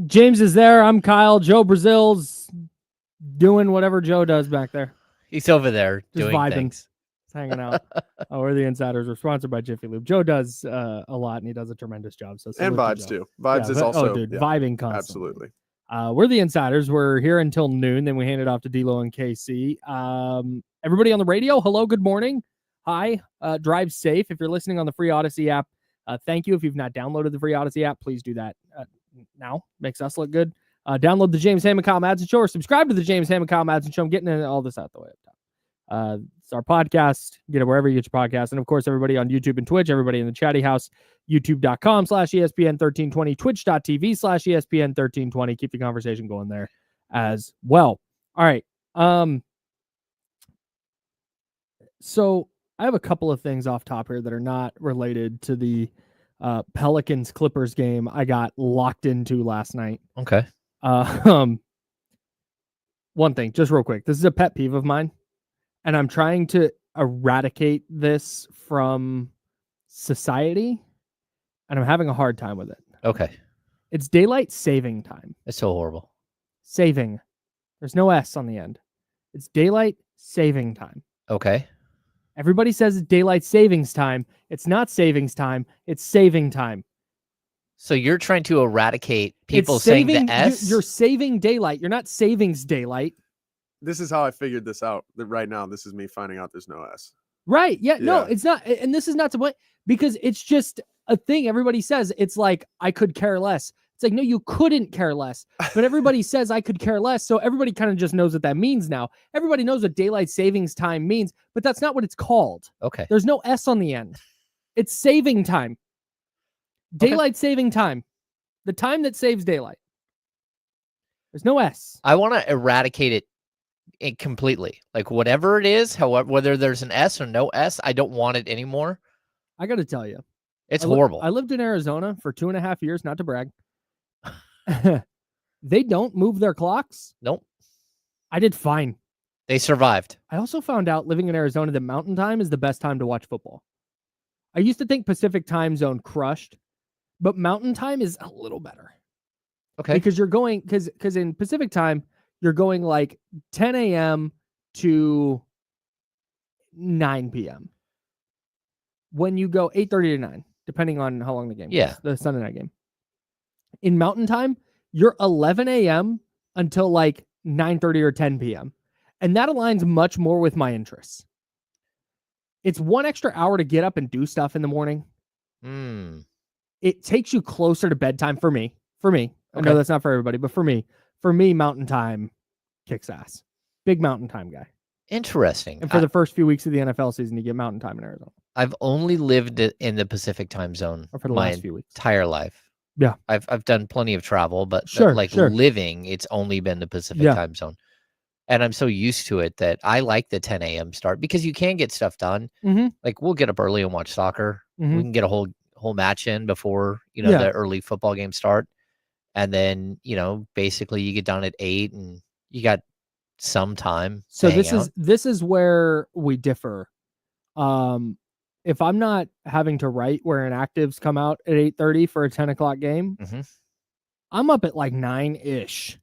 James is there. I'm Kyle. Joe Brazil's doing whatever Joe does back there. He's over there Just doing vibing. things. Just hanging out. We're the Insiders. We're sponsored by Jiffy Lube. Joe does a lot, and he does a tremendous job. So and Vibes too. Vibes is also vibing constantly. Absolutely. We're the Insiders. We're here until noon. Then we hand it off to D'Lo and KC. Everybody on the radio, hello, good morning. Hi. Drive safe. If you're listening on the free Odyssey app, thank you. If you've not downloaded the free Odyssey app, please do that now. Makes us look good. Download the James Ham and Kyle Madsen Show or subscribe to the James Ham and Kyle Madsen Show. I'm getting all this out the way up top. It's our podcast. Get it wherever you get your podcast. And, of course, everybody on YouTube and Twitch, everybody in the chatty house, youtube.com/ESPN1320, twitch.tv/ESPN1320. Keep the conversation going there as well. All right. So I have a couple of things off top here that are not related to the Pelicans-Clippers game I got locked into last night. Okay. One thing, just real quick. This is a pet peeve of mine, and I'm trying to eradicate this from society, and I'm having a hard time with it. Okay. It's daylight saving time. It's so horrible. Saving. There's no S on the end. It's daylight saving time. Okay. Everybody says it's daylight savings time. It's not savings time. It's saving time. So you're trying to eradicate people saving, saying the S? You're saving daylight. You're not savings daylight. This is how I figured this out. Right now, this is me finding out there's no S. Right. Yeah. No, it's not. And this is not to blame because it's just a thing. Everybody says it's like, I could care less. It's like, no, you couldn't care less. But everybody says I could care less. So everybody kind of just knows what that means now. Everybody knows what daylight savings time means, but that's not what it's called. Okay. There's no S on the end. It's saving time. Daylight saving time. The time that saves daylight. There's no S. I want to eradicate it completely. Like whatever it is, however, whether there's an S or no S, I don't want it anymore. I got to tell you. It's horrible. I lived in Arizona for 2.5 years, not to brag. They don't move their clocks. Nope. I did fine. They survived. I also found out living in Arizona that mountain time is the best time to watch football. I used to think Pacific time zone crushed, but mountain time is a little better. Okay. Because you're going, because in Pacific time, you're going like 10 a.m. to 9 p.m. When you go 8:30 to 9, depending on how long the game is, the Sunday night game. In mountain time, you're 11 a.m. until like 9:30 or 10 p.m. And that aligns much more with my interests. It's 1 extra hour to get up and do stuff in the morning. It takes you closer to bedtime for me. I know that's not for everybody, but for me, mountain time kicks ass. Big mountain time guy. Interesting. And for the first few weeks of the NFL season, you get mountain time in Arizona. I've only lived in the Pacific time zone for the last few weeks. Entire life. Yeah. I've done plenty of travel, but living, it's only been the Pacific time zone. And I'm so used to it that I like the 10 a.m. start because you can get stuff done. Like we'll get up early and watch soccer. We can get a whole match in before, the early football games start. And then, basically you get done at 8 and you got some time. So this is where we differ. If I'm not having to write where inactives come out at 8:30 for a 10 o'clock game, I'm up at like 9-ish.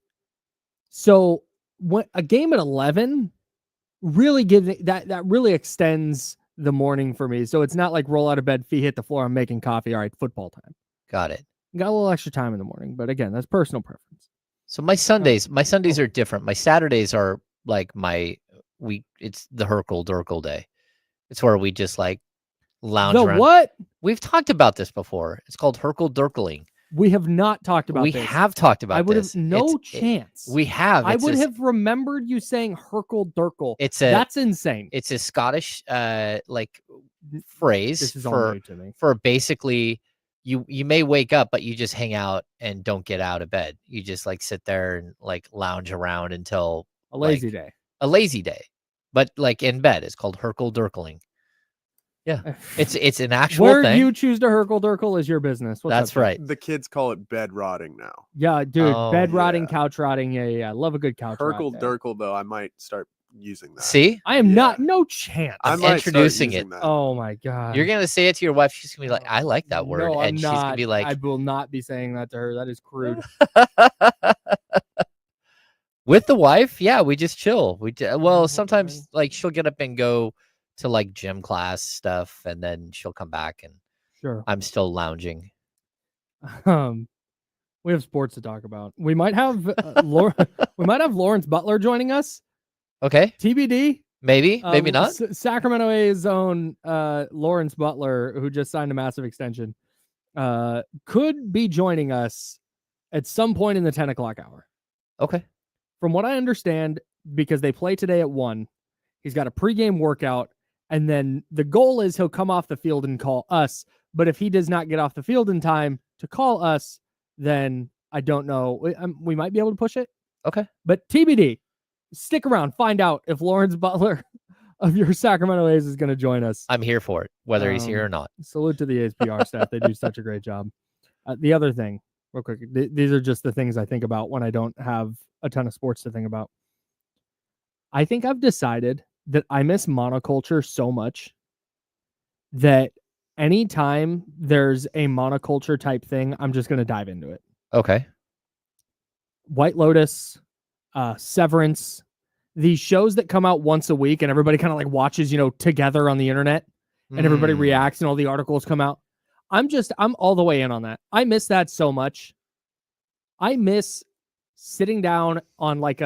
So when a game at 11 really gives that really extends the morning for me. So it's not like roll out of bed, feet hit the floor, I'm making coffee. All right, football time. Got it. Got a little extra time in the morning, but again, that's personal preference. So my Sundays are different. My Saturdays are like it's the Herkel Durkel day. It's where we just like lounge around. What? We've talked about this before. It's called Herkel Durkeling. We have not talked about this. We have talked about this. I would have no chance. We have. I would have remembered you saying Herkel Durkel. That's insane. It's a Scottish phrase this is all new to me. For basically you may wake up, but you just hang out and don't get out of bed. You just like sit there and like lounge around until a lazy day. A lazy day. But like in bed. It's called Herkel Durkeling. Yeah, it's an actual thing. Where you choose to Herkel Durkel is your business. That's right. The kids call it bed rotting now. Yeah, dude, bed rotting, couch rotting. Yeah. Love a good couch. Herkel Durkel, though, I might start using that. See, I am not. No chance. I'm introducing it. That. Oh my god! You're gonna say it to your wife. She's gonna be like, "I like that word," No, I'm and she's not. gonna be like, "I will not be saying that to her. That is crude." With the wife, yeah, we just chill. Well, sometimes like she'll get up and go to like gym class stuff, and then she'll come back, and sure, I'm still lounging. We have sports to talk about. We might have we might have Lawrence Butler joining us. Okay, TBD. Maybe not. Sacramento A's own Lawrence Butler, who just signed a massive extension, could be joining us at some point in the 10 o'clock hour. Okay. From what I understand, because they play today at 1, he's got a pregame workout, and then the goal is he'll come off the field and call us. But if he does not get off the field in time to call us, then I don't know. We might be able to push it. Okay. But TBD. Stick around. Find out if Lawrence Butler of your Sacramento A's is going to join us. I'm here for it, whether he's here or not. Salute to the A's PR staff. They do such a great job. The other thing, real quick, these are just the things I think about when I don't have a ton of sports to think about. I think I've decided that I miss monoculture so much that anytime there's a monoculture type thing, I'm just going to dive into it. Okay. White Lotus, Severance, these shows that come out once a week and everybody kind of like watches, together on the internet and everybody reacts and all the articles come out. I'm all the way in on that. I miss that so much. I miss sitting down on like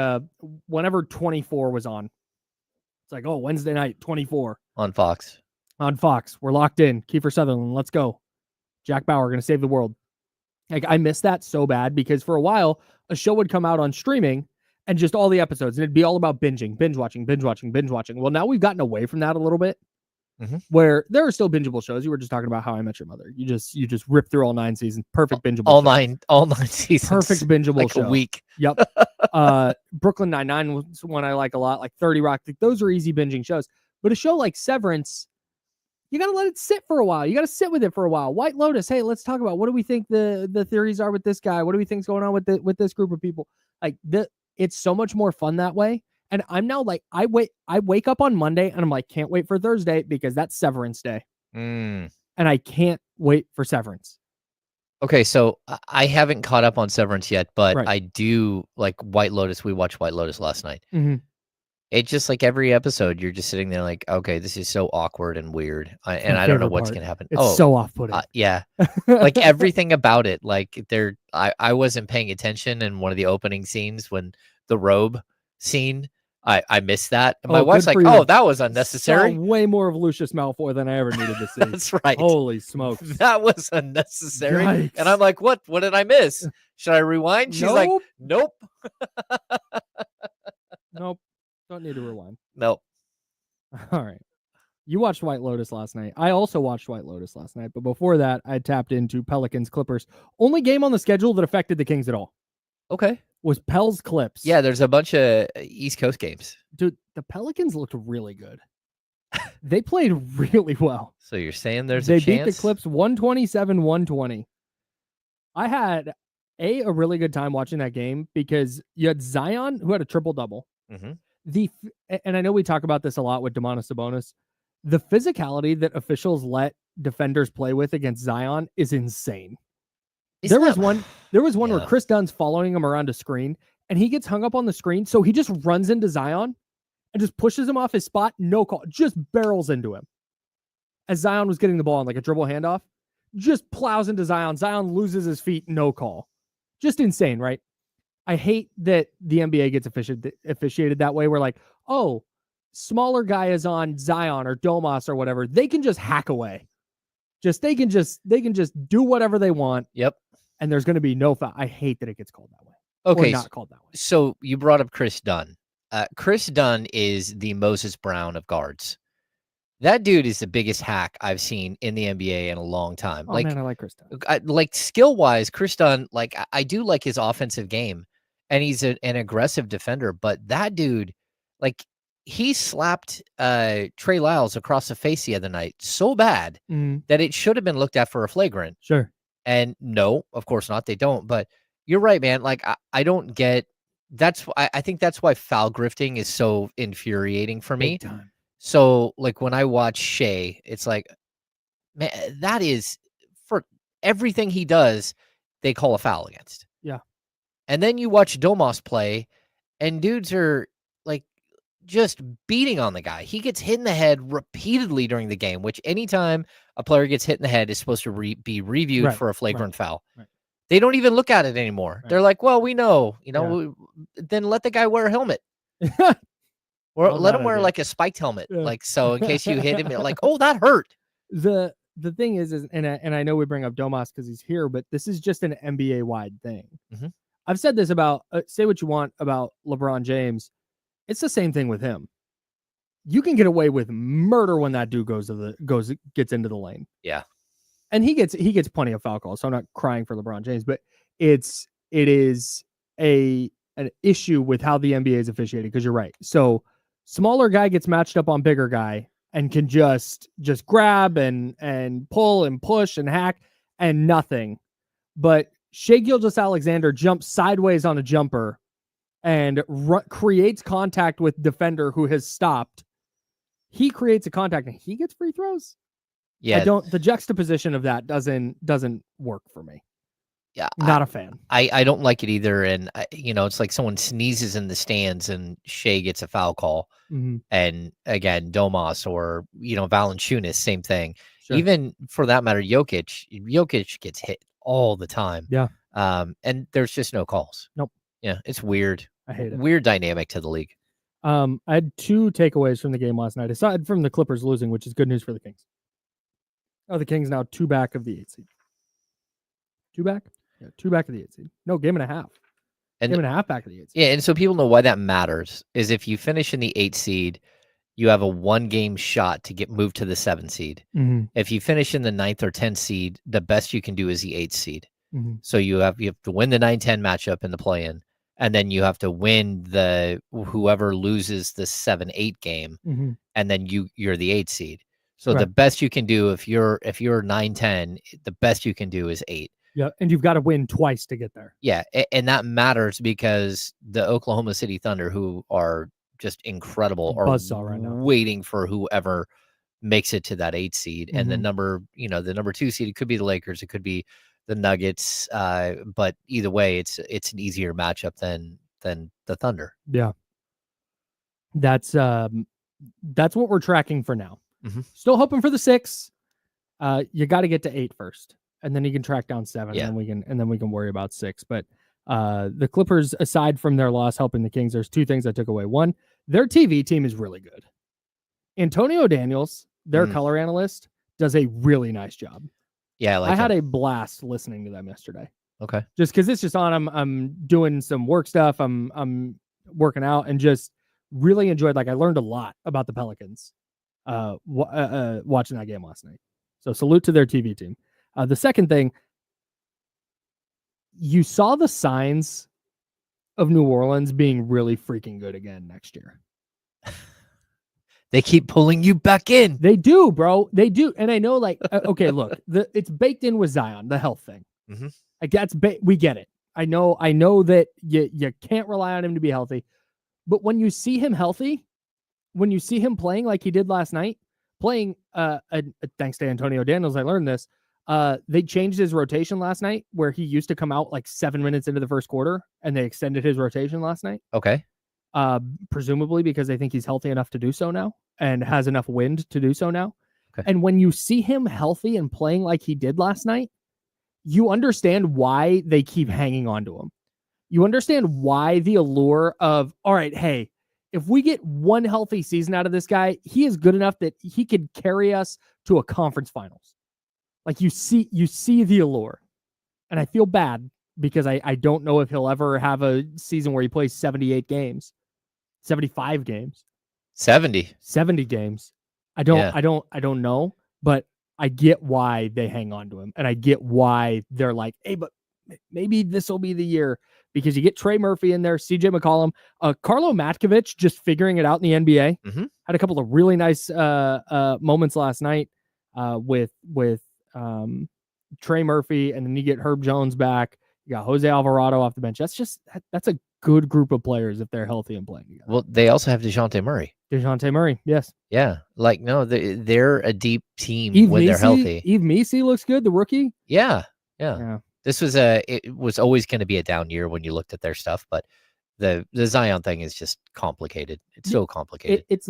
whenever 24 was on. It's like, oh, Wednesday night, 24. On Fox. We're locked in. Kiefer Sutherland, let's go. Jack Bauer, going to save the world. Like, I miss that so bad because for a while, a show would come out on streaming and just all the episodes, and it'd be all about binge watching. Well, now we've gotten away from that a little bit, where there are still bingeable shows. You were just talking about How I Met Your Mother. You just rip through all 9 seasons. Perfect bingeable. All nine seasons. Perfect bingeable like show. A week. Yep. Brooklyn Nine-Nine was one I like a lot. Like 30 Rock. Like, those are easy binging shows. But a show like Severance, you got to let it sit for a while. You got to sit with it for a while. White Lotus, hey, let's talk about what do we think the theories are with this guy? What do we think's going on with this group of people? Like, it's so much more fun that way. And I'm now like, I wake up on Monday and I'm like, can't wait for Thursday because that's Severance Day. And I can't wait for Severance. Okay, so I haven't caught up on Severance yet, but I do like White Lotus. We watched White Lotus last night. It's just like every episode, you're just sitting there like, okay, this is so awkward and weird. And I don't know what's going to happen. It's so off-putting. Yeah. Like everything about it. Like I wasn't paying attention in one of the opening scenes when the robe scene, I missed that. And my wife's like, oh, that was unnecessary. Saw way more of Lucius Malfoy than I ever needed to see. That's right. Holy smokes. That was unnecessary. Yikes. And I'm like, what did I miss? Should I rewind? She's like, nope. Nope. Don't need to rewind. Nope. All right. You watched White Lotus last night. I also watched White Lotus last night. But before that, I tapped into Pelicans Clippers. Only game on the schedule that affected the Kings at all. Okay. Was Pels Clips. Yeah, there's a bunch of East Coast games. Dude, the Pelicans looked really good. They played really well. So you're saying there's a chance? They beat the Clips 127-120. I had a really good time watching that game because you had Zion, who had a triple-double. And I know we talk about this a lot with Domantas Sabonis. The physicality that officials let defenders play with against Zion is insane. There was one where Chris Dunn's following him around a screen and he gets hung up on the screen. So he just runs into Zion and just pushes him off his spot. No call, just barrels into him. As Zion was getting the ball on like a dribble handoff, just plows into Zion. Zion loses his feet. No call. Just insane, right? I hate that the NBA gets officiated that way. Where like, oh, smaller guy is on Zion or Domas or whatever. They can just hack away. They can just do whatever they want. Yep. And there's going to be no foul. I hate that it gets called that way. Okay. Or not called that way. So you brought up Chris Dunn. Chris Dunn is the Moses Brown of guards. That dude is the biggest hack I've seen in the NBA in a long time. Oh, man, I like Chris Dunn. Like skill-wise, Chris Dunn, like I do like his offensive game, and he's an aggressive defender. But that dude, like he slapped Trey Lyles across the face the other night so bad that it should have been looked at for a flagrant. Sure. And no, of course not. They don't. But you're right, man. Like I don't get I think that's why foul grifting is so infuriating for me. Big time. So like when I watch Shea, it's like, man, that is for everything he does, they call a foul against. Yeah. And then you watch Domas play, and dudes are like just beating on the guy. He gets hit in the head repeatedly during the game, which anytime a player gets hit in the head is supposed to be reviewed for a flagrant foul. Right. They don't even look at it anymore. They're like, well, we know, then let the guy wear a helmet. Or let him wear like a spiked helmet. Yeah. Like, so in case you hit him, like, oh, that hurt. The thing is and I know we bring up Domas because he's here, but this is just an NBA wide thing. Mm-hmm. I've said this about say what you want about LeBron James. It's the same thing with him. You can get away with murder when that dude gets into the lane. Yeah. And he gets plenty of foul calls, so I'm not crying for LeBron James, but it is an issue with how the NBA is officiated, because you're right. So smaller guy gets matched up on bigger guy and can just grab and pull and push and hack and nothing. But Shai Gilgeous-Alexander jumps sideways on a jumper and creates contact with defender who has stopped. He creates a contact and he gets free throws. Yeah, the juxtaposition of that doesn't work for me. Yeah, not a fan. I don't like it either. And it's like someone sneezes in the stands and Shea gets a foul call. Mm-hmm. And again, Domas or Valanciunas, same thing. Sure. Even for that matter, Jokic gets hit all the time. Yeah. And there's just no calls. Nope. Yeah, it's weird. I hate it. Weird dynamic to the league. I had 2 takeaways from the game last night, aside from the Clippers losing, which is good news for the Kings. Oh, the Kings now 2 back of the 8 seed. 2 back? Yeah, 2 back of the 8 seed. No, game and a half. Game and a half back of the 8 seed. Yeah, and so people know why that matters, is if you finish in the 8 seed, you have a 1-game shot to get moved to the 7 seed. Mm-hmm. If you finish in the 9th or 10th seed, the best you can do is the 8th seed. Mm-hmm. So you have to win the 9-10 matchup in the play-in, and then you have to win whoever loses the 7-8 game, mm-hmm. and then you're the 8th seed. So the best you can do if you're 9-10, the best you can do is 8. Yeah, and you've got to win twice to get there. Yeah, and that matters because the Oklahoma City Thunder, who are just incredible, are right now, waiting for whoever makes it to that 8 seed. Mm-hmm. And the number 2 seed, it could be the Lakers, it could be the Nuggets, but either way, it's an easier matchup than the Thunder. Yeah, that's what we're tracking for now. Mm-hmm. Still hoping for the 6. You got to get to 8 first, and then you can track down 7, yeah. and then we can worry about 6. But the Clippers, aside from their loss helping the Kings, there's 2 things I took away. One, their TV team is really good. Antonio Daniels, their color analyst, does a really nice job. Yeah, I had a blast listening to them yesterday. Okay, just because it's just on. I'm doing some work stuff. I'm working out and just really enjoyed. Like, I learned a lot about the Pelicans watching that game last night. So salute to their TV team. The second thing, you saw the signs of New Orleans being really freaking good again next year. They keep pulling you back in. They do, bro. They do. And I know, like, okay, look, it's baked in with Zion, the health thing. Mm-hmm. Like, we get it. I know that you can't rely on him to be healthy. But when you see him healthy, when you see him playing like he did last night, playing, thanks to Antonio Daniels, I learned this. They changed his rotation last night, where he used to come out like 7 minutes into the first quarter, and they extended his rotation last night. Okay. Presumably because they think he's healthy enough to do so now and has enough wind to do so now. Okay. And when you see him healthy and playing like he did last night, you understand why they keep hanging on to him. You understand why the allure of, all right, hey, if we get one healthy season out of this guy, he is good enough that he could carry us to a conference finals. Like, you see the allure. And I feel bad because I don't know if he'll ever have a season where he plays 78 games, 75 games, 70 games. I don't know, but I get why they hang on to him, and I get why they're like, hey, but maybe this will be the year, because you get Trey Murphy in there, CJ McCollum, Carlo Matkovich just figuring it out in the NBA. Mm-hmm. Had a couple of really nice moments last night with Trey Murphy, and then you get Herb Jones back. You got Jose Alvarado off the bench. That's a good group of players if they're healthy and playing together. Well, they also have DeJounte Murray. DeJounte Murray, yes. Yeah, like no, they're a deep team when they're healthy. Yves Missi looks good, the rookie. Yeah. This was it was always going to be a down year when you looked at their stuff, but the Zion thing is just complicated. It's so complicated. It's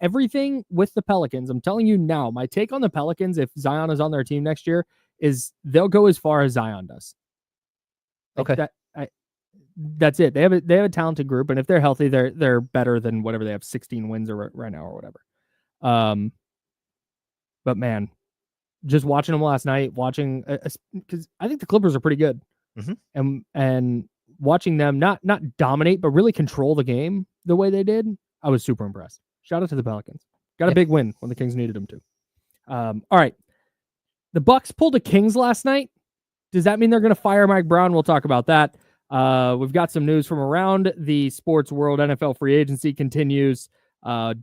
everything with the Pelicans. I'm telling you now, my take on the Pelicans, if Zion is on their team next year, is they'll go as far as Zion does. Okay. That's it. They have a talented group, and if they're healthy, they're better than whatever they have 16 wins or right now or whatever. But man, just watching them last night, because I think the Clippers are pretty good, and watching them not dominate but really control the game the way they did, I was super impressed. Shout out to the Pelicans. Got a big win when the Kings needed them to. All right, the Bucks pulled the Kings last night. Does that mean they're going to fire Mike Brown? We'll talk about that. We've got some news from around the sports world. NFL free agency continues.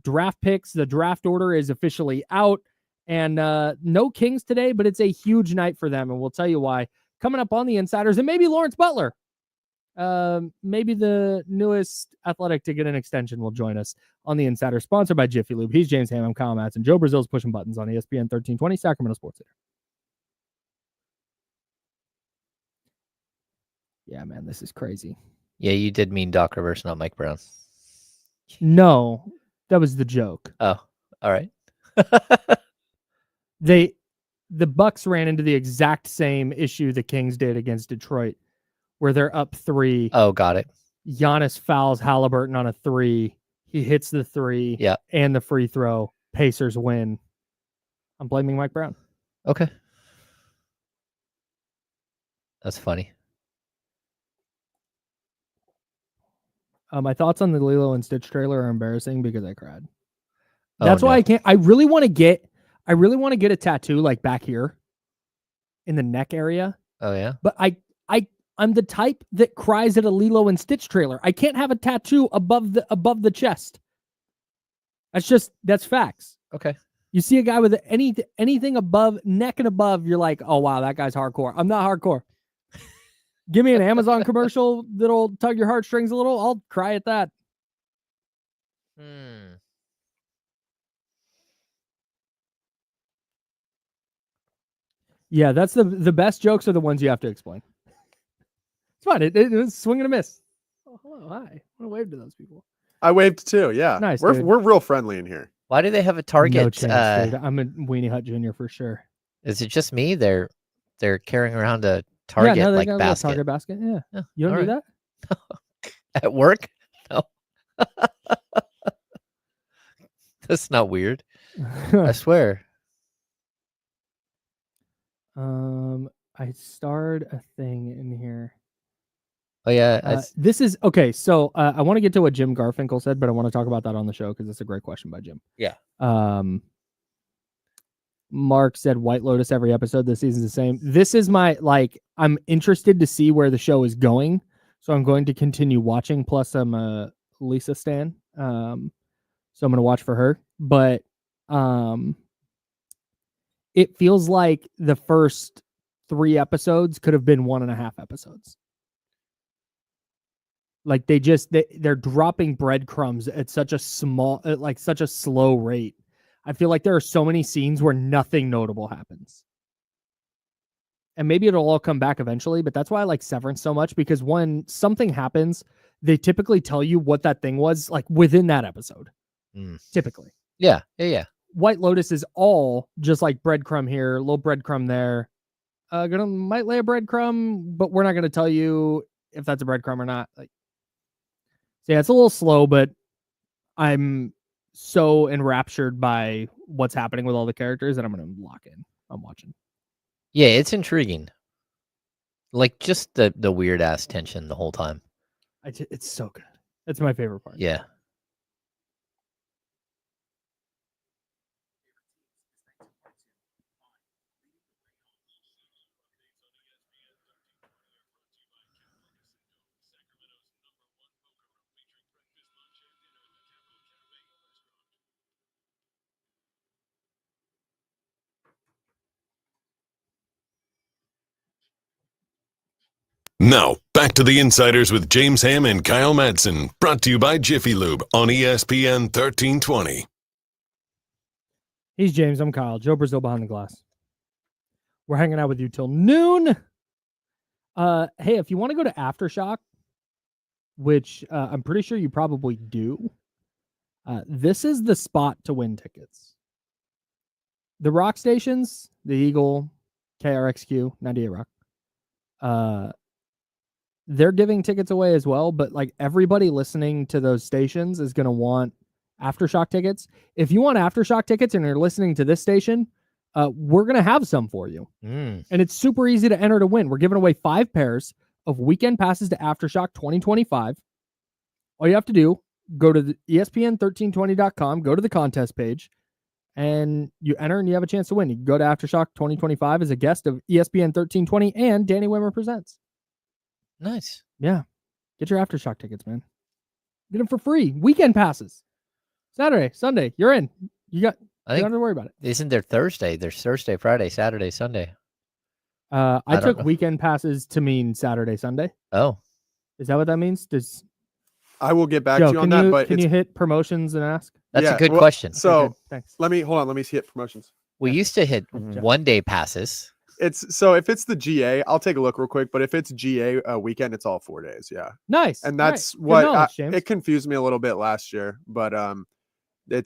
Draft picks. The draft order is officially out. And no Kings today, but it's a huge night for them. And we'll tell you why. Coming up on the Insiders, and maybe Lawrence Butler. Maybe the newest Athletic to get an extension will join us on the Insider, sponsored by Jiffy Lube. He's James Ham. I'm Kyle Matson. Joe Brazil's pushing buttons on ESPN 1320, Sacramento Sports Center. Yeah, man, this is crazy. Yeah, you did mean Doc Rivers, not Mike Brown. No, that was the joke. Oh, all right. The Bucks ran into the exact same issue the Kings did against Detroit, where they're up 3. Oh, got it. Giannis fouls Halliburton on a 3. He hits the 3 and the free throw. Pacers win. I'm blaming Mike Brown. Okay. That's funny. My thoughts on the Lilo and Stitch trailer are embarrassing because I cried. That's why I can't. I really want to get a tattoo like back here in the neck area. Oh yeah. But I'm the type that cries at a Lilo and Stitch trailer. I can't have a tattoo above the chest. That's facts. Okay. You see a guy with anything above neck and above, you're like, oh wow, that guy's hardcore. I'm not hardcore. Give me an Amazon commercial that'll tug your heartstrings a little. I'll cry at that. Yeah, that's the best jokes are the ones you have to explain. It's fine. It was swing and a miss. Oh, hello, hi. I want to wave to those people. I waved too. Yeah, nice. We're real friendly in here. Why do they have a Target? No chance, dude. I'm a Weenie Hut Jr. for sure. Is it just me? They're carrying around a Target like basket. Target basket. Yeah. You don't do that? At work? No. That's not weird. I swear. I starred a thing in here. Oh yeah. This is okay. So I want to get to what Jim Garfinkel said, but I want to talk about that on the show because it's a great question by Jim. Yeah. Mark said White Lotus every episode this season's the same. This is I'm interested to see where the show is going, so I'm going to continue watching. Plus, I'm a Lisa stan, so I'm going to watch for her. But it feels like the first 3 episodes could have been 1.5 episodes. Like they're dropping breadcrumbs at such a slow rate. I feel like there are so many scenes where nothing notable happens. And maybe it'll all come back eventually, but that's why I like Severance so much, because when something happens, they typically tell you what that thing was like within that episode. Typically. Yeah. White Lotus is all just like breadcrumb here, a little breadcrumb there. Might lay a breadcrumb, but we're not going to tell you if that's a breadcrumb or not. Like, so yeah, it's a little slow, but I'm so enraptured by what's happening with all the characters that I'm going to lock in. I'm watching. Yeah, it's intriguing. Like just the weird ass tension the whole time. It's so good. It's my favorite part. Yeah. Now, back to the Insiders with James Ham and Kyle Madsen, brought to you by Jiffy Lube on ESPN 1320. He's James, I'm Kyle. Joe Brazil behind the glass. We're hanging out with you till noon. Hey, if you want to go to Aftershock, which I'm pretty sure you probably do, this is the spot to win tickets. The rock stations, the Eagle, KRXQ, 98 Rock, they're giving tickets away as well, but like everybody listening to those stations is going to want Aftershock tickets. If you want Aftershock tickets and you're listening to this station, we're going to have some for you. And it's super easy to enter to win. We're giving away 5 pairs of weekend passes to Aftershock 2025. All you have to do, go to the ESPN1320.com, go to the contest page, and you enter and you have a chance to win. You can go to Aftershock 2025 as a guest of ESPN 1320 and Danny Wimmer Presents. Nice. Yeah. Get your Aftershock tickets, man. Get them for free. Weekend passes. Saturday, Sunday, you're in. You don't have to worry about it. Isn't there Thursday? There's Thursday, Friday, Saturday, Sunday. I took weekend passes to mean Saturday, Sunday. Oh. Is that what that means? I will get back to you on that. But can you hit promotions and ask? That's a good question. So okay, thanks. Let me hit promotions. We used to hit one-day passes. If it's the GA, I'll take a look real quick. But if it's GA weekend, it's all 4 days. Yeah. Nice. And that's right. It confused me a little bit last year, but they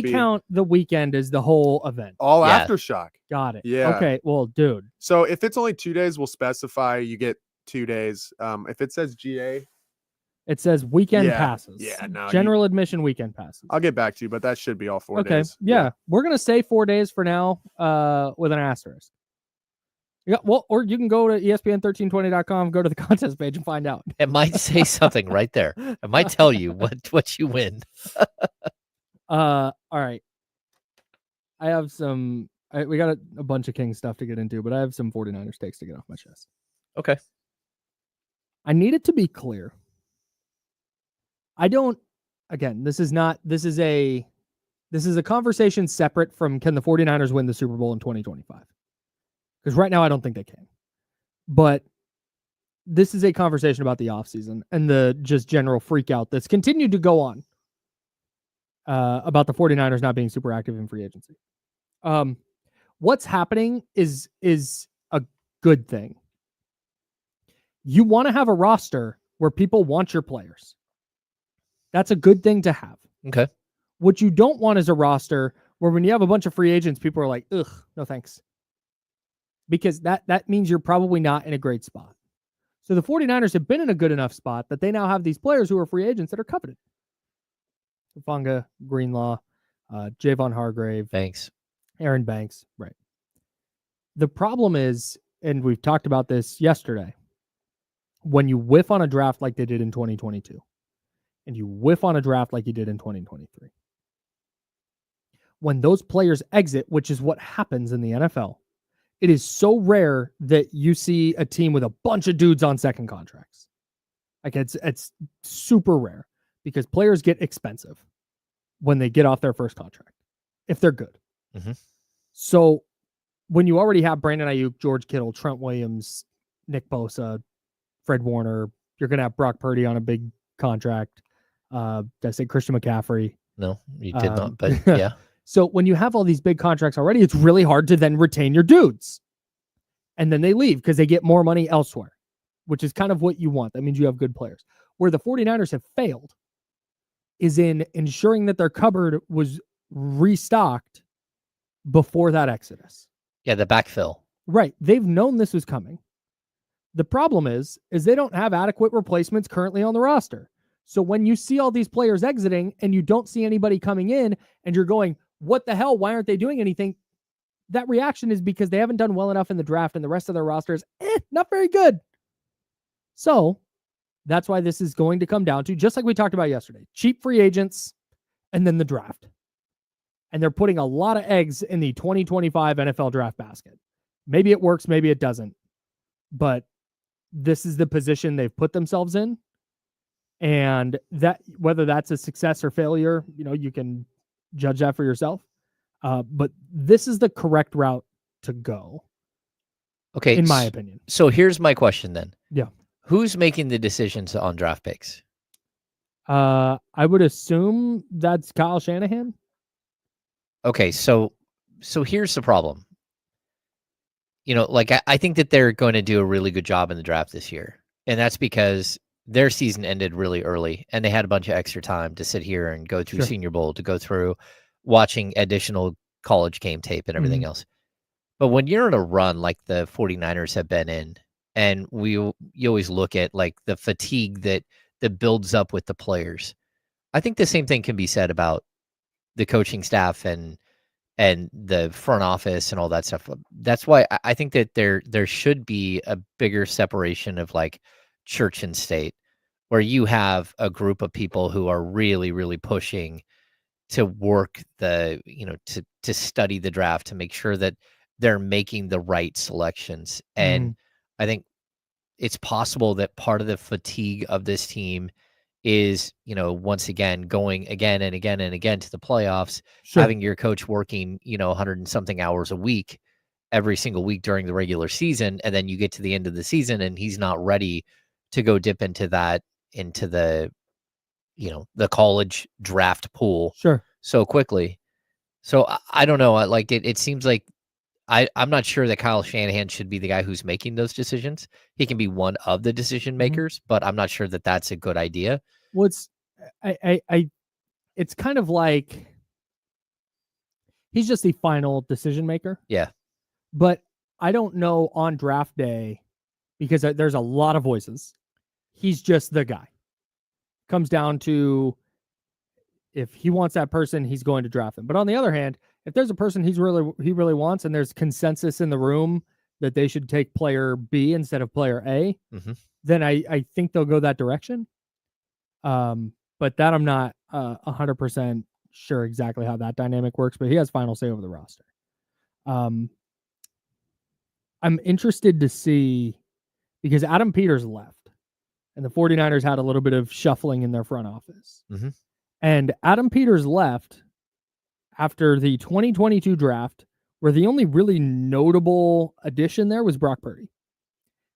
count the weekend as the whole event. All Aftershock. Got it. Yeah. Okay. Well, dude. So if it's only 2 days, we'll specify you get 2 days. If it says GA, it says weekend passes. Yeah. No. General admission weekend passes. I'll get back to you, but that should be all 4 okay. days. Yeah. We're gonna say 4 days for now. With an asterisk. Yeah, well, or you can go to ESPN1320.com, go to the contest page and find out. It might say something right there. It might tell you what you win. All right. I have we got a bunch of King stuff to get into, but I have some 49ers takes to get off my chest. Okay. I need it to be clear. This is a conversation separate from can the 49ers win the Super Bowl in 2025? Because right now I don't think they can. But this is a conversation about the offseason and the just general freak out that's continued to go on about the 49ers not being super active in free agency. What's happening is a good thing. You want to have a roster where people want your players. That's a good thing to have. Okay. What you don't want is a roster where when you have a bunch of free agents, people are like, ugh, no thanks. Because that means you're probably not in a great spot. So the 49ers have been in a good enough spot that they now have these players who are free agents that are coveted. Hufanga, Greenlaw, Javon Hargrave. Thanks. Aaron Banks. Right. The problem is, and we've talked about this yesterday, when you whiff on a draft like they did in 2022, and you whiff on a draft like you did in 2023, when those players exit, which is what happens in the NFL, it is so rare that you see a team with a bunch of dudes on second contracts. Like it's super rare because players get expensive when they get off their first contract, if they're good. Mm-hmm. So when you already have Brandon Ayuk, George Kittle, Trent Williams, Nick Bosa, Fred Warner, you're going to have Brock Purdy on a big contract. Did I say Christian McCaffrey? No, you did not, but yeah. So when you have all these big contracts already, it's really hard to then retain your dudes. And then they leave because they get more money elsewhere, which is kind of what you want. That means you have good players. Where the 49ers have failed is in ensuring that their cupboard was restocked before that exodus. Yeah, the backfill. Right. They've known this was coming. The problem is they don't have adequate replacements currently on the roster. So when you see all these players exiting and you don't see anybody coming in and you're going, what the hell? Why aren't they doing anything? That reaction is because they haven't done well enough in the draft and the rest of their roster is not very good. So that's why this is going to come down to, just like we talked about yesterday, cheap free agents and then the draft. And they're putting a lot of eggs in the 2025 NFL draft basket. Maybe it works, maybe it doesn't. But this is the position they've put themselves in. And that, whether that's a success or failure, you can judge that for yourself. But this is the correct route to go. Okay. In my opinion. So here's my question then. Yeah. Who's making the decisions on draft picks? I would assume that's Kyle Shanahan. Okay, so here's the problem. Like I think that they're going to do a really good job in the draft this year. And that's because their season ended really early and they had a bunch of extra time to sit here and go through Senior Bowl, to go through watching additional college game tape and everything else. But when you're in a run like the 49ers have been in, and you always look at like the fatigue that builds up with the players, I think the same thing can be said about the coaching staff and the front office and all that stuff. That's why I think that there should be a bigger separation of like church and state, where you have a group of people who are really, really pushing to work to study the draft, to make sure that they're making the right selections. And I think it's possible that part of the fatigue of this team is, once again, going again and again and again to the playoffs, having your coach working, 100 and something hours a week, every single week during the regular season. And then you get to the end of the season and he's not ready to go dip into the, the college draft pool so quickly. So I don't know. It seems like I'm not sure that Kyle Shanahan should be the guy who's making those decisions. He can be one of the decision makers, but I'm not sure that that's a good idea. Well, it's kind of like he's just the final decision maker. Yeah. But I don't know on draft day, because there's a lot of voices. He's just the guy. Comes down to, if he wants that person, he's going to draft them. But on the other hand, if there's a person he really wants, and there's consensus in the room that they should take player B instead of player A, then I think they'll go that direction. But that I'm not 100% sure exactly how that dynamic works, but he has final say over the roster. I'm interested to see, because Adam Peters left and the 49ers had a little bit of shuffling in their front office. And Adam Peters left after the 2022 draft, where the only really notable addition there was Brock Purdy.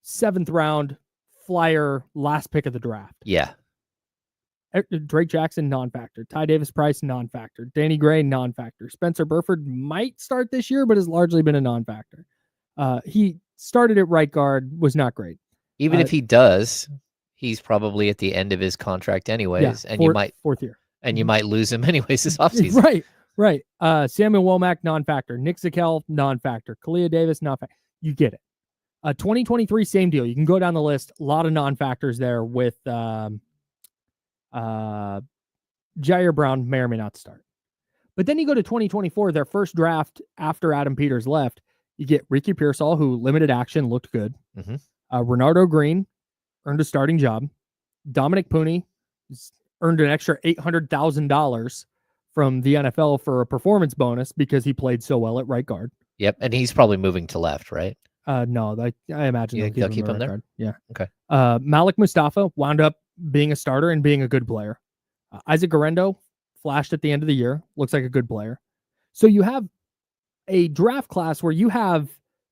7th round flyer, last pick of the draft. Yeah. Drake Jackson, non-factor. Ty Davis-Price, non-factor. Danny Gray, non-factor. Spencer Burford might start this year, but has largely been a non-factor. He started at right guard, was not great. Even if he does, he's probably at the end of his contract anyways, and you might 4th year. And you might lose him anyways this offseason. Right. Samuel Womack, non-factor. Nick Zakel, non-factor. Kalia Davis, non-factor. You get it. 2023, same deal. You can go down the list. A lot of non-factors there with Jair Brown may or may not start. But then you go to 2024, their first draft after Adam Peters left. You get Ricky Pearsall, who limited action, looked good. Renardo Green earned a starting job. Dominic Pooney earned an extra $800,000 from the NFL for a performance bonus because he played so well at right guard. Yep, and he's probably moving to left, right? No, I imagine they'll keep him there. Guard. Yeah. Okay. Malik Mustafa wound up being a starter and being a good player. Isaac Garendo flashed at the end of the year. Looks like a good player. So you have a draft class where you have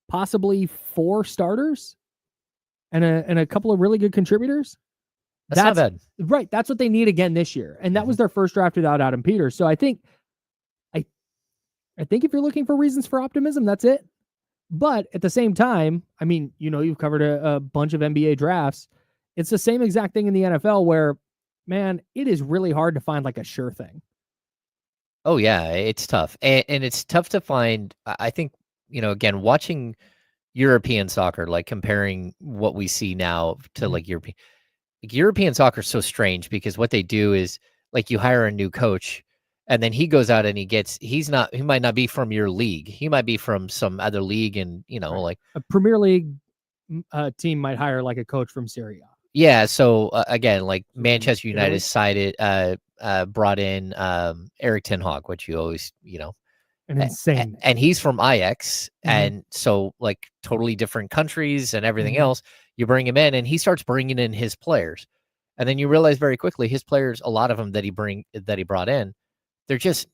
possibly 4 starters and a couple of really good contributors. That's not bad. Right. That's what they need again this year. And that was their first draft without Adam Peters. So I think if you're looking for reasons for optimism, that's it. But at the same time, I mean, you've covered a bunch of NBA drafts. It's the same exact thing in the NFL where, man, it is really hard to find like a sure thing. Oh, yeah, it's tough. And it's tough to find. I think, again, watching European soccer, like comparing what we see now to like European soccer is so strange, because what they do is like you hire a new coach and then he goes out and he might not be from your league. He might be from some other league, and like a Premier League team might hire like a coach from Serie A. Yeah. So again, like Manchester United brought in Eric Ten Hag, which you always, an insane. And he's from Ajax. And so like totally different countries and everything else. You bring him in and he starts bringing in his players. And then you realize very quickly his players, a lot of them that he brought in, they're just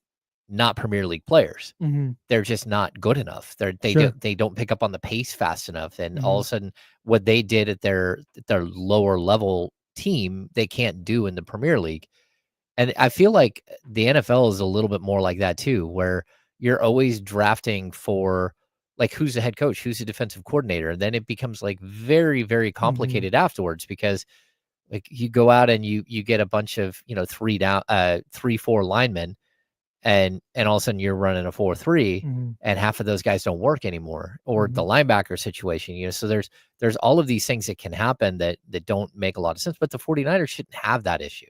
not Premier League players. Mm-hmm. They're just not good enough. They don't pick up on the pace fast enough, and all of a sudden, what they did at their lower level team, they can't do in the Premier League. And I feel like the NFL is a little bit more like that too, where you're always drafting for like who's the head coach, who's the defensive coordinator, and then it becomes like very, very complicated afterwards because like you go out and you get a bunch of 3-4 linemen, and all of a sudden you're running a 4-3, and half of those guys don't work anymore, or the linebacker situation. So there's all of these things that can happen that don't make a lot of sense. But the 49ers shouldn't have that issue.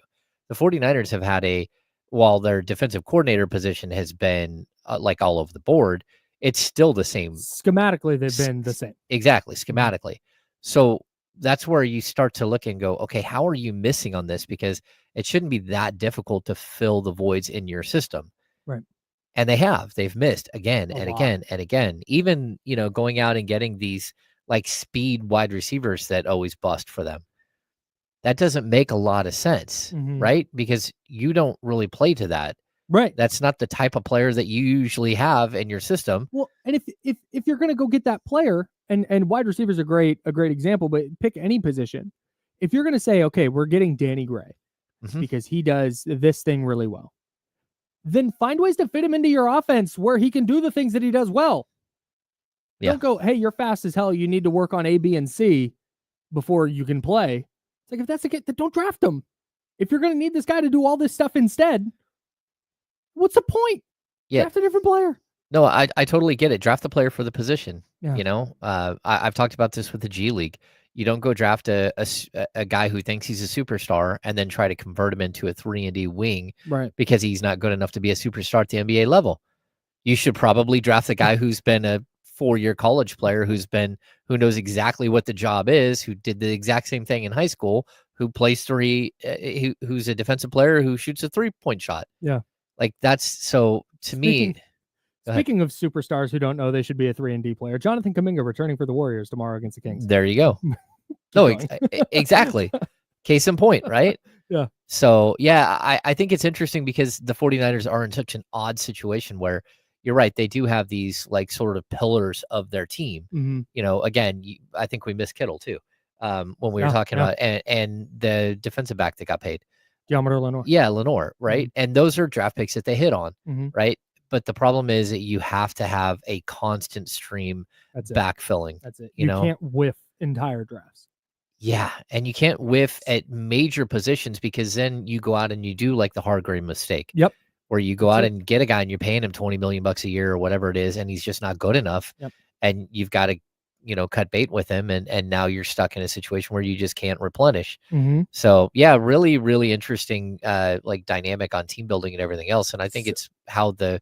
The 49ers have had while their defensive coordinator position has been like all over the board, it's still the same. Schematically, they've been the same. Exactly, schematically. So that's where you start to look and go, okay, how are you missing on this? Because it shouldn't be that difficult to fill the voids in your system. Right. And they've missed again and again and again. Even, going out and getting these like speed wide receivers that always bust for them. That doesn't make a lot of sense, right? Because you don't really play to that. Right. That's not the type of player that you usually have in your system. Well, and if you're going to go get that player, and wide receivers are a great example, but pick any position. If you're going to say, okay, we're getting Danny Gray because he does this thing really well, then find ways to fit him into your offense where he can do the things that he does well. Yeah. Don't go, hey, you're fast as hell. You need to work on A, B, and C before you can play. It's like, if that's the case, then don't draft him. If you're going to need this guy to do all this stuff instead, what's the point? Yeah. Draft a different player. No, I totally get it. Draft the player for the position. Yeah. I've talked about this with the G League. You don't go draft a guy who thinks he's a superstar and then try to convert him into a 3-and-D wing because he's not good enough to be a superstar at the NBA level. You should probably draft the guy who's been a 4-year college player, who knows exactly what the job is, who did the exact same thing in high school, who plays who's a defensive player who shoots a 3-point shot. Yeah. Like that's so to me. Speaking of superstars who don't know they should be a 3-and-D player, Jonathan Kuminga returning for the Warriors tomorrow against the Kings. There you go. No, exactly. Case in point, right? Yeah. So, yeah, I think it's interesting because the 49ers are in such an odd situation where you're right. They do have these like sort of pillars of their team. Again, I think we missed Kittle too when we were talking about and the defensive back that got paid. Deommodore Lenoir. Yeah, Lenoir, right? And those are draft picks that they hit on, right? But the problem is that you have to have a constant stream backfilling. That's it. You can't whiff entire drafts. Yeah, and you can't whiff at major positions because then you go out and you do like the Hargrave mistake. Yep. Where you go out and get a guy and you're paying him $20 million a year or whatever it is, and he's just not good enough. Yep. And you've got to, cut bait with him, and now you're stuck in a situation where you just can't replenish. So yeah, really, really interesting like dynamic on team building and everything else. And I think it's how the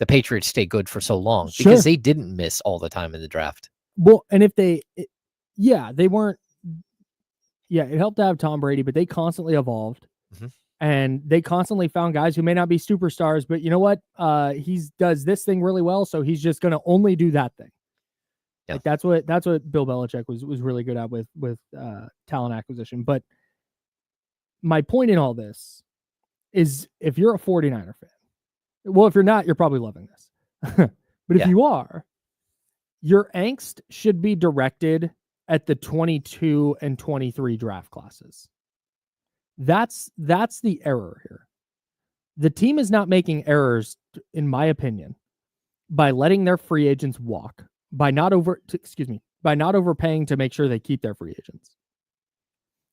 Patriots stay good for so long because they didn't miss all the time in the draft. Well, and if they weren't. Yeah, it helped to have Tom Brady, but they constantly evolved. And they constantly found guys who may not be superstars, but you know what? He does this thing really well, so he's just going to only do that thing. Yeah. Like that's what Bill Belichick was really good at with talent acquisition. But my point in all this is, if you're a 49er fan, well, if you're not, you're probably loving this. But if you are, your angst should be directed at the 22 and 23 draft classes. That's the error here. The team is not making errors, in my opinion, by letting their free agents walk, by not overpaying to make sure they keep their free agents,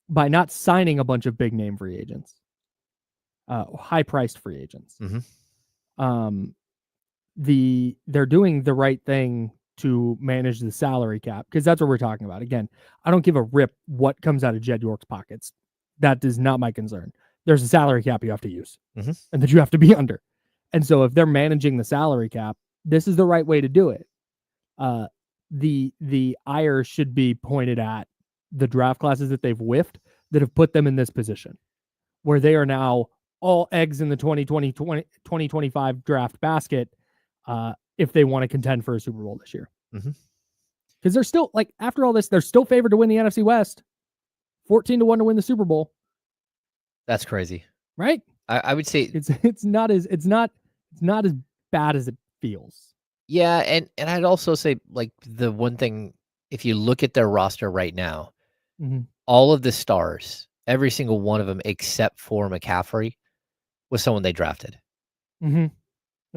by not signing a bunch of big name free agents, high priced free agents. They're doing the right thing to manage the salary cap, because that's what we're talking about. Again, I don't give a rip what comes out of Jed York's pockets. That is not my concern. There's a salary cap you have to use and that you have to be under. And so if they're managing the salary cap, this is the right way to do it. The ire should be pointed at the draft classes that they've whiffed that have put them in this position where they are now all eggs in the 2025 draft basket if they want to contend for a Super Bowl this year. Because they're still, like, after all this, they're still favored to win the NFC West. 14-1 to win the Super Bowl. That's crazy, right? I would say it's not It's not as bad as it feels. Yeah, and I'd also say, like, the one thing, if you look at their roster right now, all of the stars, every single one of them except for McCaffrey, was someone they drafted. Oh,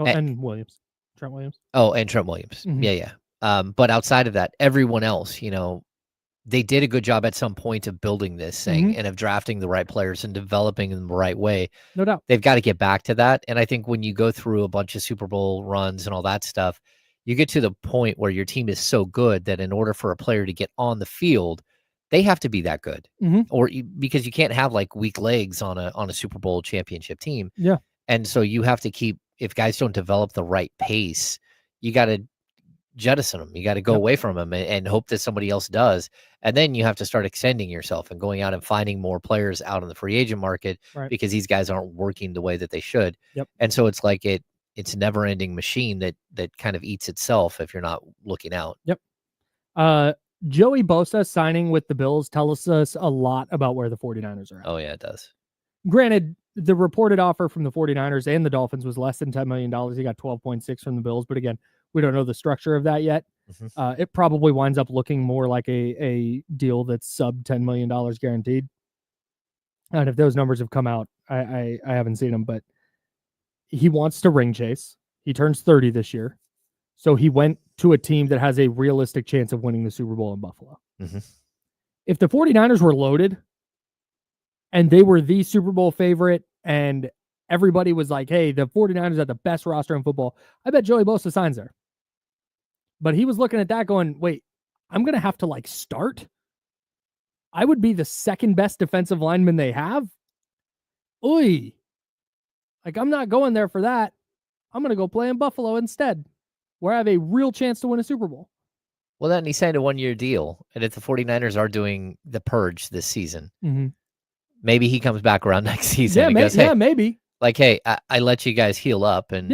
and Williams. Trent Williams. Oh, and Trent Williams. Yeah. But outside of that, everyone else, they did a good job at some point of building this thing and of drafting the right players and developing them the right way. No doubt. They've got to get back to that. And I think when you go through a bunch of Super Bowl runs and all that stuff, you get to the point where your team is so good that in order for a player to get on the field, they have to be that good. Because you can't have like weak legs on a Super Bowl championship team. Yeah. And so you have to keep, if guys don't develop the right pace, you got to jettison them. You got to go away from them and hope that somebody else does. And then you have to start extending yourself and going out and finding more players out in the free agent market because these guys aren't working the way that they should. And so it's like it's a never ending machine that kind of eats itself if you're not looking out. Joey Bosa signing with the Bills tells us a lot about where the 49ers are at. Oh yeah, it does. Granted, the reported offer from the 49ers and the Dolphins was less than $10 million. He got 12.6 from the Bills. But again, we don't know the structure of that yet. It probably winds up looking more like a deal that's sub $10 million guaranteed. And if those numbers have come out, I haven't seen them, but he wants to ring chase. He turns 30 this year. So he went to a team that has a realistic chance of winning the Super Bowl in Buffalo. If the 49ers were loaded and they were the Super Bowl favorite and everybody was like, hey, the 49ers are the best roster in football, I bet Joey Bosa signs there. But he was looking at that going, wait, I'm going to have to like start? I would be the second best defensive lineman they have? Oy. Like, I'm not going there for that. I'm going to go play in Buffalo instead, where I have a real chance to win a Super Bowl. Well, then he signed a 1-year deal. And if the 49ers are doing the purge this season, maybe he comes back around next season and goes, hey, maybe. Like, hey, I let you guys heal up and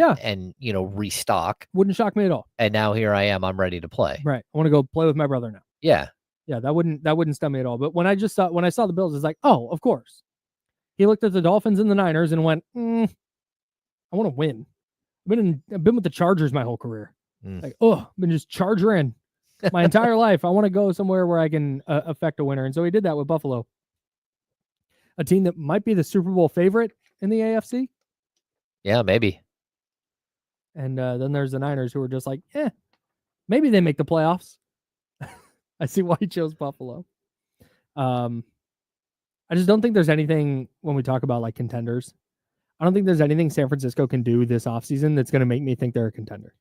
restock. Wouldn't shock me at all. And now here I am. I'm ready to play. Right. I want to go play with my brother now. Yeah. Yeah, that wouldn't stun me at all. But when I saw the Bills, it's like, oh, of course. He looked at the Dolphins and the Niners and went, I want to win. I've been with the Chargers my whole career. Like, I've been just Chargering my entire life. I want to go somewhere where I can affect a winner. And so he did that with Buffalo, a team that might be the Super Bowl favorite in the AFC. Yeah, maybe. And then there's the Niners who are just like, maybe they make the playoffs. I see why he chose Buffalo. I just don't think there's anything when we talk about like contenders. I don't think there's anything San Francisco can do this offseason that's going to make me think they're a contender.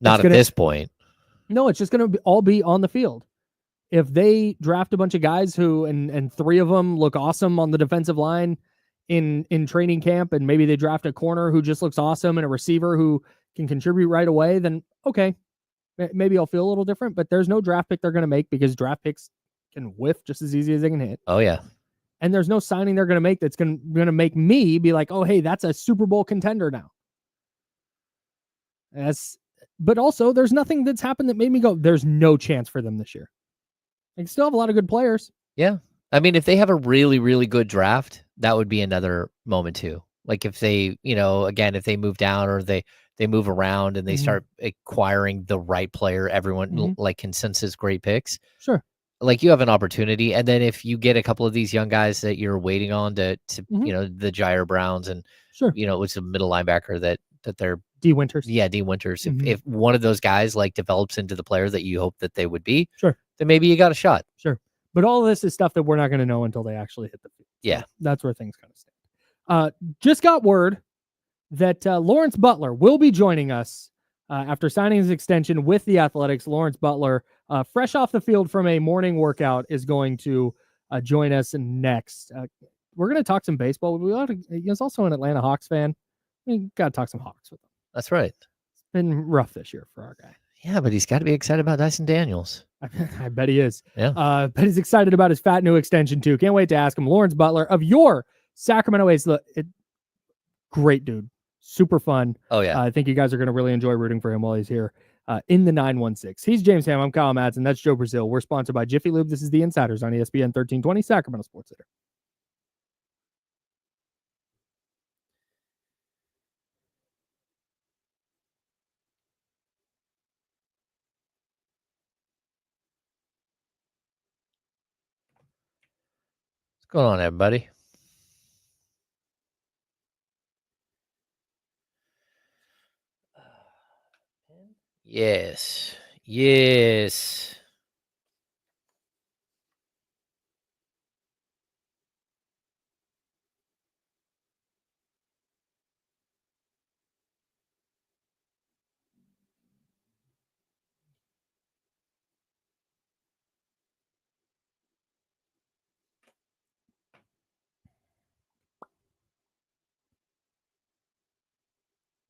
Not at this point. No, it's just going to all be on the field. If they draft a bunch of guys who, and 3 of them look awesome on the defensive line in training camp, and maybe they draft a corner who just looks awesome and a receiver who can contribute right away, then okay, maybe I'll feel a little different. But there's no draft pick they're going to make because draft picks can whiff just as easy as they can hit. Oh, yeah. And there's no signing they're going to make that's going to make me be like, oh, hey, that's a Super Bowl contender now. But also, there's nothing that's happened that made me go, there's no chance for them this year. They still have a lot of good players. Yeah. I mean, if they have a really, really good draft, that would be another moment too. Like if they, again, if they move down or they move around and they start acquiring the right player, everyone like consensus great picks. Sure. Like you have an opportunity. And then if you get a couple of these young guys that you're waiting on to the Jair Browns and, it's a middle linebacker that they're D Winters. Yeah. D Winters. If one of those guys like develops into the player that you hope that they would be, sure, then maybe you got a shot. Sure. But all of this is stuff that we're not going to know until they actually hit the field. Yeah. So that's where things kind of stand. Just got word that Lawrence Butler will be joining us after signing his extension with the Athletics. Lawrence Butler, fresh off the field from a morning workout, is going to join us next. We're going to talk some baseball. He's also an Atlanta Hawks fan. We got to talk some Hawks with him. That's right. It's been rough this year for our guy. Yeah, but he's got to be excited about Dyson Daniels. I bet he is. Yeah. But he's excited about his fat new extension too. Can't wait to ask him. Lawrence Butler of your Sacramento A's. Great dude. Super fun. Oh, yeah. I think you guys are going to really enjoy rooting for him while he's here in the 916. He's James Ham. I'm Kyle Madsen. That's Joe Brazil. We're sponsored by Jiffy Lube. This is The Insiders on ESPN 1320, Sacramento Sports Center. What's going on, everybody? Yes. Yes.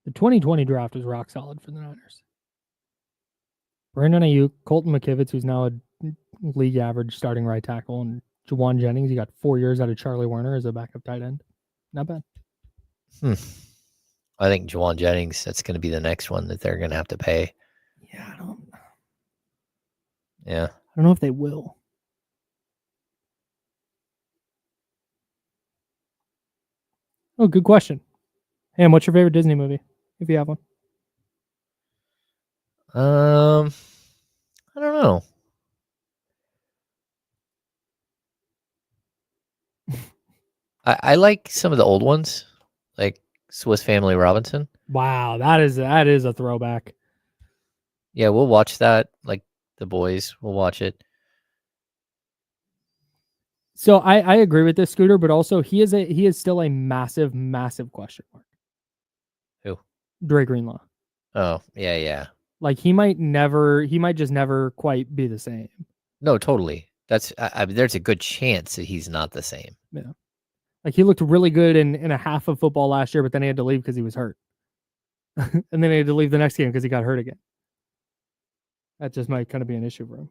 The 2020 draft was rock solid for the Niners. Brandon Ayuk, Colton McKivitz, who's now a league average starting right tackle, and Juwan Jennings. You got 4 years out of Charlie Werner as a backup tight end. Not bad. I think Juwan Jennings, that's going to be the next one that they're going to have to pay. Yeah, I don't know if they will. Oh, good question. Ham, what's your favorite Disney movie, if you have one? I don't know. I like some of the old ones, like Swiss Family Robinson. Wow, that is a throwback. Yeah, we'll watch that. Like the boys, we'll watch it. So I agree with this, Scooter, but also he is still a massive, massive question mark. Who? Dre Greenlaw. Oh, yeah. Like he might just never quite be the same. No, totally. That's there's a good chance that he's not the same. Yeah. Like he looked really good in a half of football last year, but then he had to leave because he was hurt. And then he had to leave the next game because he got hurt again. That just might kind of be an issue for him.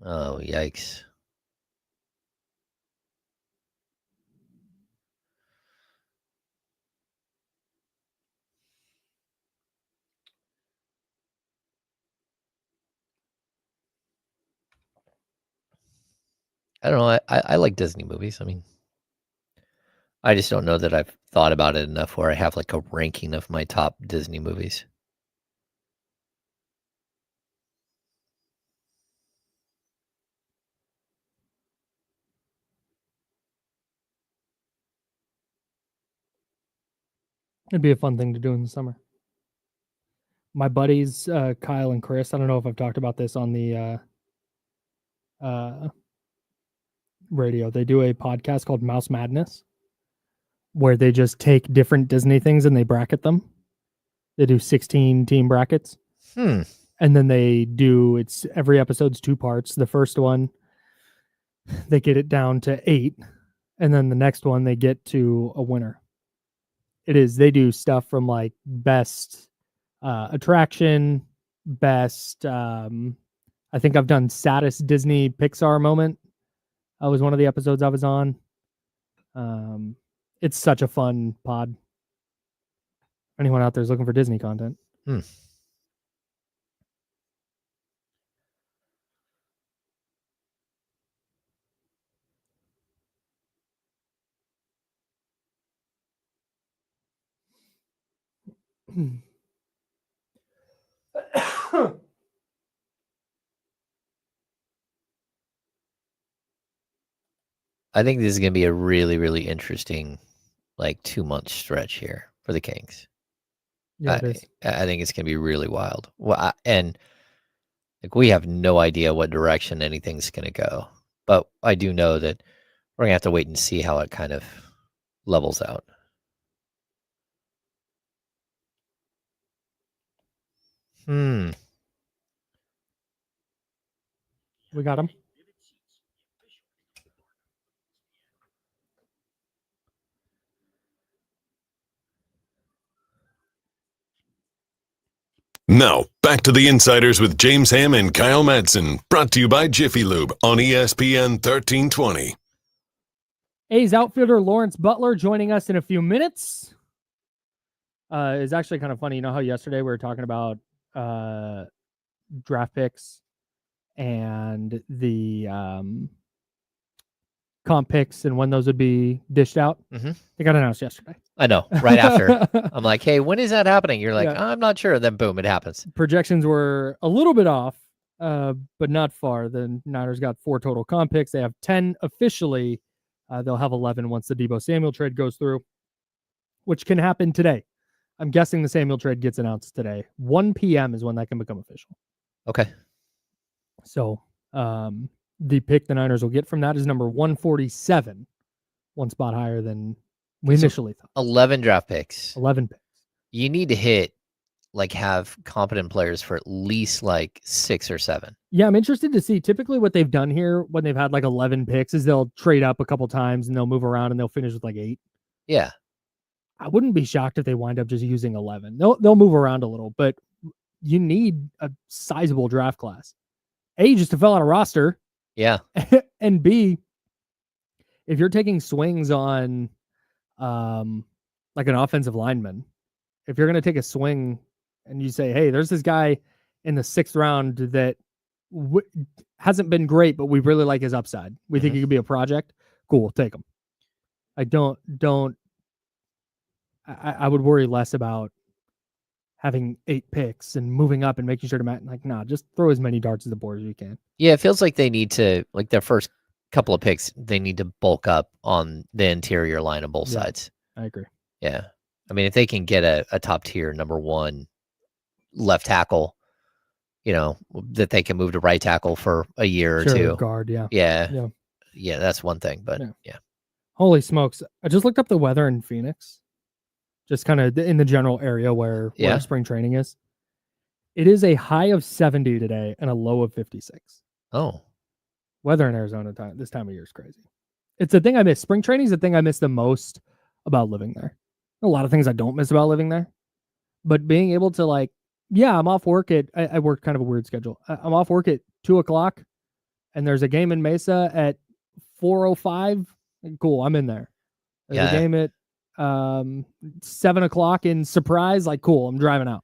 Oh, yikes. I don't know. I like Disney movies. I mean, I just don't know that I've thought about it enough where I have like a ranking of my top Disney movies. It'd be a fun thing to do in the summer. My buddies, Kyle and Chris, I don't know if I've talked about this on the radio. They do a podcast called Mouse Madness, where they just take different Disney things and they bracket them. They do 16 team brackets. And then it's every episode's 2 parts. The first one, they get it down to 8. And then the next one, they get to a winner. They do stuff from like best attraction, best, I think I've done saddest Disney Pixar moment. That was one of the episodes I was on. It's such a fun pod. Anyone out there is looking for Disney content. I think this is going to be a really, really interesting, 2-month stretch here for the Kings. Yeah, it is. I think it's going to be really wild. Well, we have no idea what direction anything's going to go, but I do know that we're going to have to wait and see how it kind of levels out. We got him. Now, back to the Insiders with James Ham and Kyle Madsen, brought to you by Jiffy Lube on ESPN 1320. A's outfielder Lawrence Butler joining us in a few minutes. It's actually kind of funny. You know how yesterday we were talking about draft picks and the comp picks and when those would be dished out? Mm-hmm. They got announced yesterday. I know, right after. I'm like, hey, when is that happening? You're like, I'm not sure. Then boom, it happens. Projections were a little bit off, but not far. The Niners got 4 total comp picks. They have 10 officially. They'll have 11 once the Deebo Samuel trade goes through, which can happen today. I'm guessing the Samuel trade gets announced today. 1 p.m. is when that can become official. Okay. So the pick the Niners will get from that is number 147, 1 spot higher than we initially thought. 11 draft picks. 11 picks. You need to have competent players for at least 6 or 7. Yeah, I'm interested to see. Typically what they've done here when they've had 11 picks is they'll trade up a couple times and they'll move around and they'll finish with 8. Yeah. I wouldn't be shocked if they wind up just using 11. They'll move around a little, but you need a sizable draft class. A, just to fill out a roster. Yeah. And B, if you're taking swings on an offensive lineman, if you're going to take a swing and you say, hey, there's this guy in the 6th round that hasn't been great, but we really like his upside. We think he could be a project. Cool, take him. I would worry less about having 8 picks and moving up and making sure to match. Just throw as many darts at the board as you can. Yeah, it feels like they need to, their first couple of picks, they need to bulk up on the interior line of both sides. I agree. Yeah. I mean, if they can get a top tier number 1 left tackle, that they can move to right tackle for a year or 2. Guard, yeah. Yeah, that's one thing, but yeah. Holy smokes. I just looked up the weather in Phoenix. Just kind of in the general area where spring training is. It is a high of 70 today and a low of 56. Oh. Weather in Arizona this time of year is crazy. It's the thing I miss. Spring training is the thing I miss the most about living there. A lot of things I don't miss about living there. But being able to I'm off work I work kind of a weird schedule. I'm off work at 2:00 and there's a game in Mesa at 4:05. Cool, I'm in there. There's a game at 7:00 in Surprise. Cool, I'm driving out.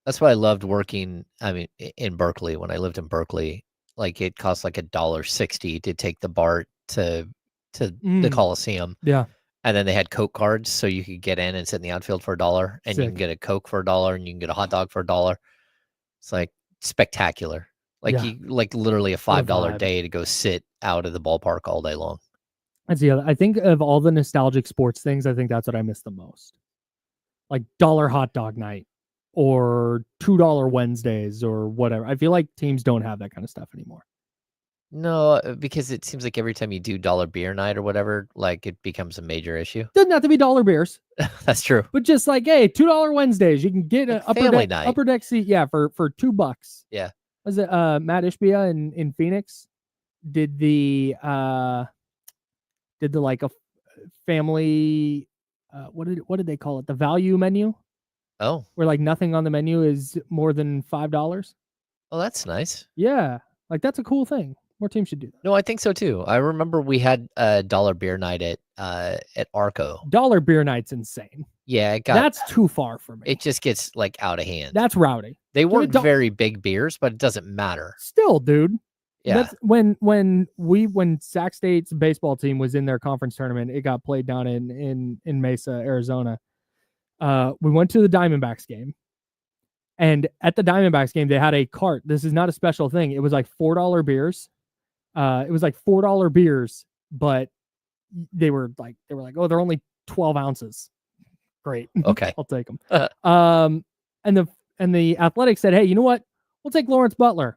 That's why I loved working. I mean, in Berkeley, when I lived in Berkeley, it cost $1.60 to take the BART to the Coliseum. Yeah. And then they had Coke cards, so you could get in and sit in the outfield for $1, and you can get a Coke for $1, and you can get a hot dog for $1. It's spectacular. Literally a $5 day to go sit out of the ballpark all day long. That's the other. I think of all the nostalgic sports things, I think that's what I miss the most. $1 hot dog night or $2 Wednesdays or whatever. I feel like teams don't have that kind of stuff anymore. No, because it seems like every time you do $1 beer night or whatever, it becomes a major issue. Doesn't have to be $1 beers. That's true. But just hey, $2 Wednesdays, you can get an upper deck seat. Yeah, for $2. Yeah. Was it Matt Ishbia in Phoenix? Did the a family what did they call it? The value menu? Oh. Where nothing on the menu is more than $5. Oh, that's nice. Yeah. That's a cool thing. More teams should do that. No, I think so too. I remember we had a $1 beer night at Arco. $1 beer night's insane. Yeah, that's too far for me. It just gets out of hand. That's rowdy. They weren't very big beers, but it doesn't matter. Still, dude. Yeah. That's when Sac State's baseball team was in their conference tournament, it got played down in Mesa, Arizona. We went to the Diamondbacks game. And at the Diamondbacks game, they had a cart. This is not a special thing. It was $4 beers. It was $4 beers, but they were oh, they're only 12 ounces. Great. Okay. I'll take them. And the Athletics said, hey, you know what? We'll take Lawrence Butler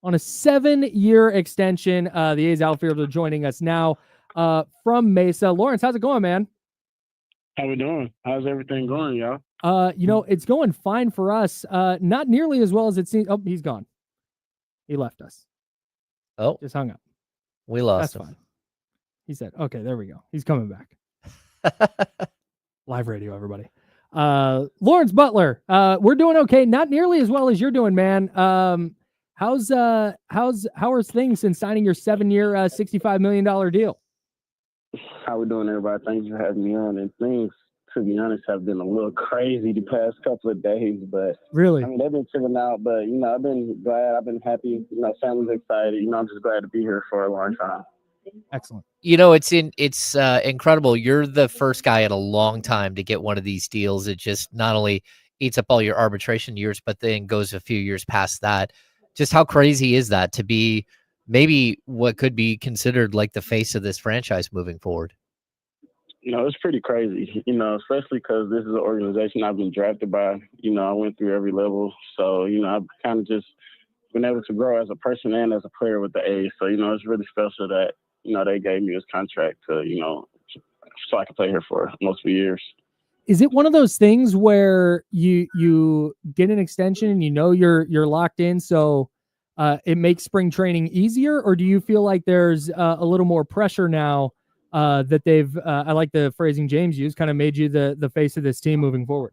on a 7-year extension. The A's outfielder joining us now from Mesa. Lawrence, how's it going, man? How we doing? How's everything going, y'all? It's going fine for us. Not nearly as well as it seems. Oh, he's gone. He left us. Oh, just hung up. We lost That's him. Fine. He said, okay, there we go. He's coming back. Live radio, everybody. Lawrence Butler, we're doing okay. Not nearly as well as you're doing, man. How are things since signing your 7-year, $65 million deal? How we doing, everybody? Thanks for having me on. And things, to be honest, have been a little crazy the past couple of days. But really, I mean, they've been chilling out. But I've been glad. I've been happy. Family's excited. I'm just glad to be here for a long time. Excellent. It's incredible. You're the first guy in a long time to get one of these deals. It just not only eats up all your arbitration years, but then goes a few years past that. Just how crazy is that to be maybe what could be considered like the face of this franchise moving forward? It's pretty crazy, especially because this is an organization I've been drafted by. I went through every level. So, I've kind of just been able to grow as a person and as a player with the A's. So, it's really special that, they gave me this contract to, so I could play here for multiple years. Is it one of those things where you get an extension and you're locked in, so it makes spring training easier, or do you feel like there's a little more pressure now that they've I like the phrasing James used, kind of made you the face of this team moving forward?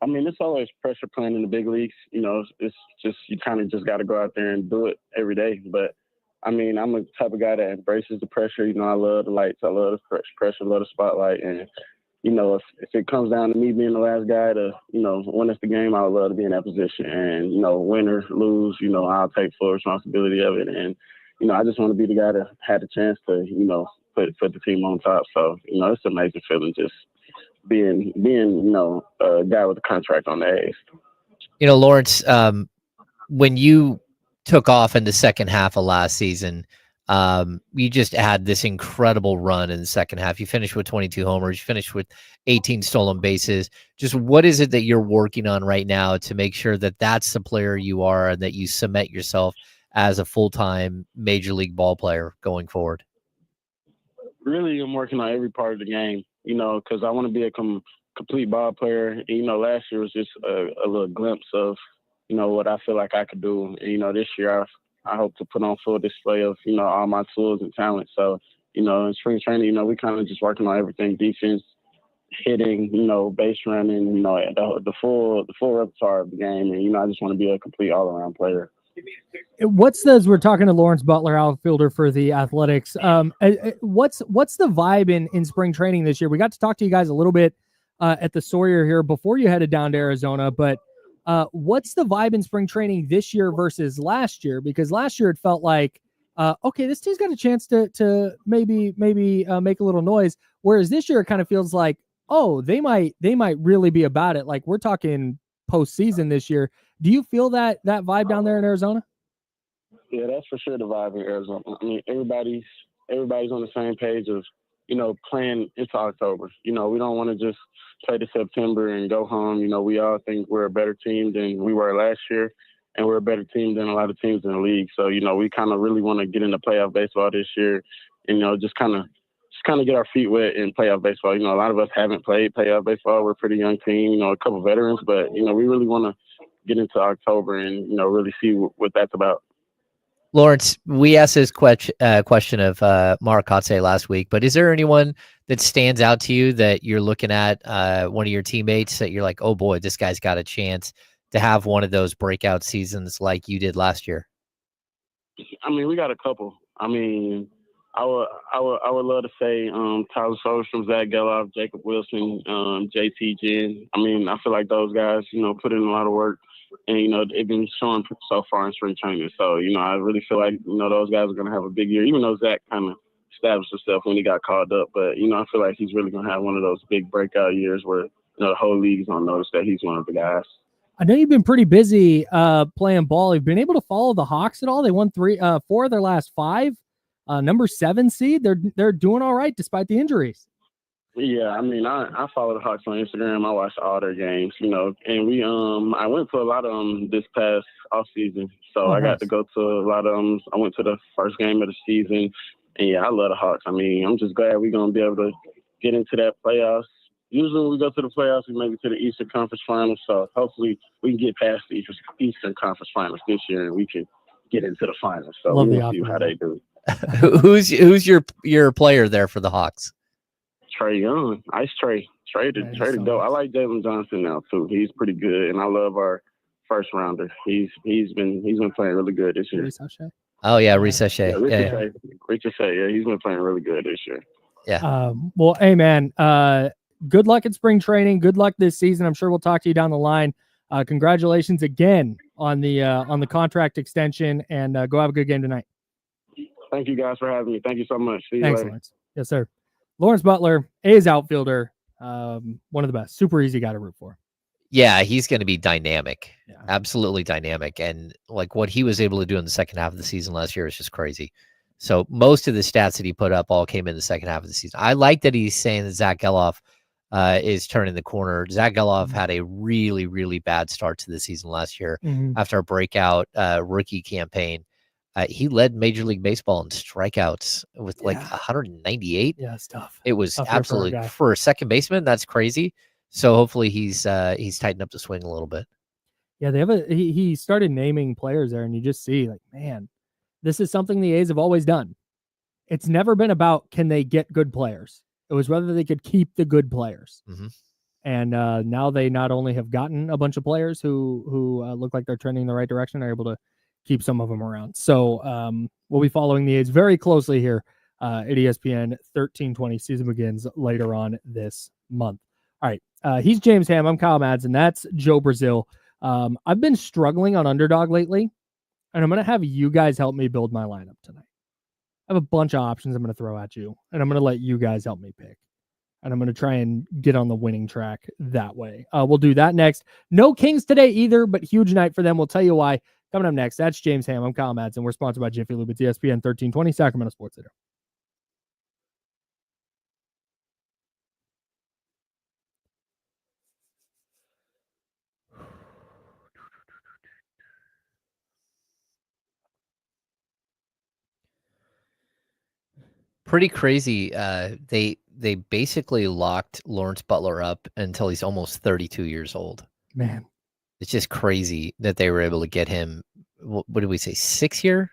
I mean, it's always pressure playing in the big leagues. It's just you kind of just got to go out there and do it every day. But I mean, I'm a type of guy that embraces the pressure. I love the lights, I love the pressure, I love the spotlight, and if it comes down to me being the last guy to, win us the game, I would love to be in that position. And, win or lose, I'll take full responsibility of it. And, I just want to be the guy that had the chance to, put the team on top. So, it's an amazing feeling just being, a guy with a contract on the A's. Lawrence, when you took off in the second half of last season, you just had this incredible run in the second half. You finished with 22 homers, you finished with 18 stolen bases. Just what is it that you're working on right now to make sure that that's the player you are and that you cement yourself as a full-time major league ball player going forward? Really, I'm working on every part of the game, because I want to be a complete ball player. Last year was just a little glimpse of, what I feel like I could do. And, this year I hope to put on full display of, all my tools and talent. So, in spring training, we kind of just working on everything: defense, hitting, base running, the full repertoire of the game. And, I just want to be a complete all-around player. We're talking to Lawrence Butler, outfielder for the Athletics. What's the vibe in spring training this year? We got to talk to you guys a little bit at the Sawyer here before you headed down to Arizona, but what's the vibe in spring training this year versus last year? Because last year it felt like, okay, this team's got a chance to maybe make a little noise. Whereas this year it kind of feels like, oh, they might really be about it. Like we're talking postseason this year. Do you feel that vibe down there in Arizona? Yeah, that's for sure the vibe in Arizona. I mean, everybody's on the same page of, playing into October. We don't want to just play to September and go home. We all think we're a better team than we were last year, and we're a better team than a lot of teams in the league. So, we kind of really want to get into playoff baseball this year and, just kind of get our feet wet in playoff baseball. A lot of us haven't played playoff baseball. We're a pretty young team, a couple veterans, but, we really want to get into October and, really see what that's about. Lawrence, we asked this question of Mark Kotze last week, but is there anyone that stands out to you that you're looking at, one of your teammates that you're like, oh boy, this guy's got a chance to have one of those breakout seasons like you did last year? I mean, we got a couple. I mean, I would love to say Tyler Soderstrom, Zach Geloff, Jacob Wilson, JT Jen. I mean, I feel like those guys, put in a lot of work. And, they've been showing so far in spring training. So, I really feel like, those guys are going to have a big year, even though Zach kind of established himself when he got called up. But, I feel like he's really going to have one of those big breakout years where, the whole league's going to notice that he's one of the guys. I know you've been pretty busy playing ball. You've been able to follow the Hawks at all? They won 4 of their last 5. Number 7 seed. They're doing all right despite the injuries. Yeah, I mean, I follow the Hawks on Instagram. I watch all their games, and we I went to a lot of them this past off season. So I got to go to a lot of them. I went to the first game of the season, and yeah, I love the Hawks. I mean, I'm just glad we're gonna be able to get into that playoffs. Usually when we go to the playoffs, we make it to the Eastern Conference Finals. So hopefully we can get past the Eastern Conference Finals this year, and we can get into the finals. So we'll see how they do. Who's your player there for the Hawks? Trey Young, Ice Trey. Trey to go. I like Jalen Johnson now too. He's pretty good, and I love our first rounder. He's been playing really good this year. Oh yeah, Ricochet. Yeah, Ricochet. Yeah, he's been playing really good this year. Yeah. Well, hey man, good luck at spring training. Good luck this season. I'm sure we'll talk to you down the line. Congratulations again on the contract extension, and go have a good game tonight. Thank you guys for having me. Thank you so much. See you later. Lawrence. Yes, sir. Lawrence Butler, A's outfielder, one of the best. Super easy guy to root for. Yeah, he's going to be dynamic. Yeah. Absolutely dynamic. And like what he was able to do in the second half of the season last year is just crazy. So most of the stats that he put up all came in the second half of the season. I like that he's saying that Zach Geloff is turning the corner. Zach Geloff had a really, really bad start to the season last year after a breakout rookie campaign. He led Major League Baseball in strikeouts with like 198. Yeah, it's tough. It was absolutely for a second baseman. That's crazy. So hopefully he's tightened up the swing a little bit. Yeah, they have he started naming players there, and you just see like, man, this is something the A's have always done. It's never been about can they get good players. It was whether they could keep the good players. And now they not only have gotten a bunch of players who look like they're trending in the right direction, they're able to keep some of them around. So we'll be following the A's very closely here at ESPN. 1320 season begins later on this month. All right. He's James Ham. I'm Kyle Madsen. That's Joe Brazil. I've been struggling on Underdog lately, and I'm going to have you guys help me build my lineup tonight. I have a bunch of options I'm going to throw at you, and I'm going to let you guys help me pick. And I'm going to try and get on the winning track that way. We'll do that next. No Kings today either, but huge night for them. We'll tell you why. Coming up next, that's James Ham. I'm Kyle Madsen. We're sponsored by Jiffy Lube. It's ESPN 1320, Sacramento Sports Leader. Pretty crazy. They basically locked Lawrence Butler up until he's almost 32 years old. Man, it's just crazy that they were able to get him. What did we say? 6 year?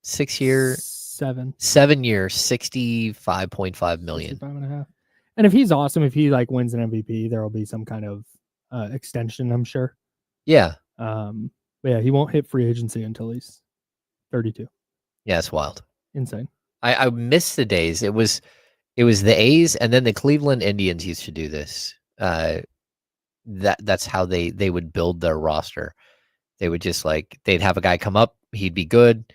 6 year? 7 years, $65.5 million. 65.5. And if he's awesome, if he like wins an MVP, there will be some kind of extension, I'm sure. Yeah. But yeah, he won't hit free agency until he's 32. Yeah, it's wild. Insane. I miss the days. It was the A's and then the Cleveland Indians used to do this. That's how they would build their roster. They would just they'd have a guy come up, he'd be good,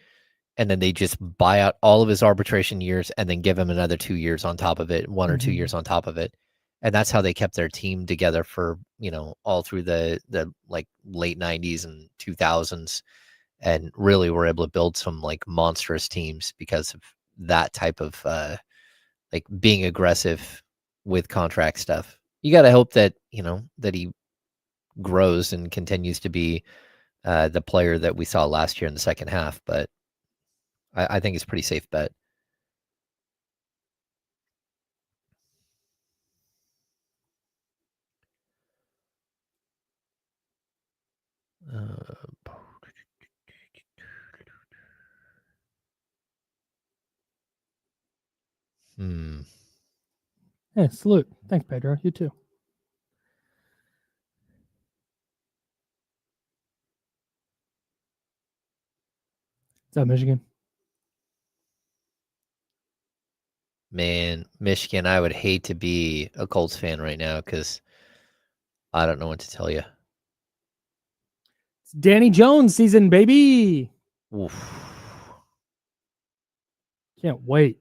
and then they just buy out all of his arbitration years and then give him another 2 years on top of it, 1 or 2 years on top of it. And that's how they kept their team together for, all through the late 90s and 2000s, and really were able to build some monstrous teams because of that type of being aggressive with contract stuff. You got to hope that, that he grows and continues to be the player that we saw last year in the second half, but I think it's a pretty safe bet. Yeah, salute. Thanks, Pedro. You too. Is that Michigan? Man, Michigan, I would hate to be a Colts fan right now because I don't know what to tell you. It's Danny Jones season, baby. Oof. Can't wait.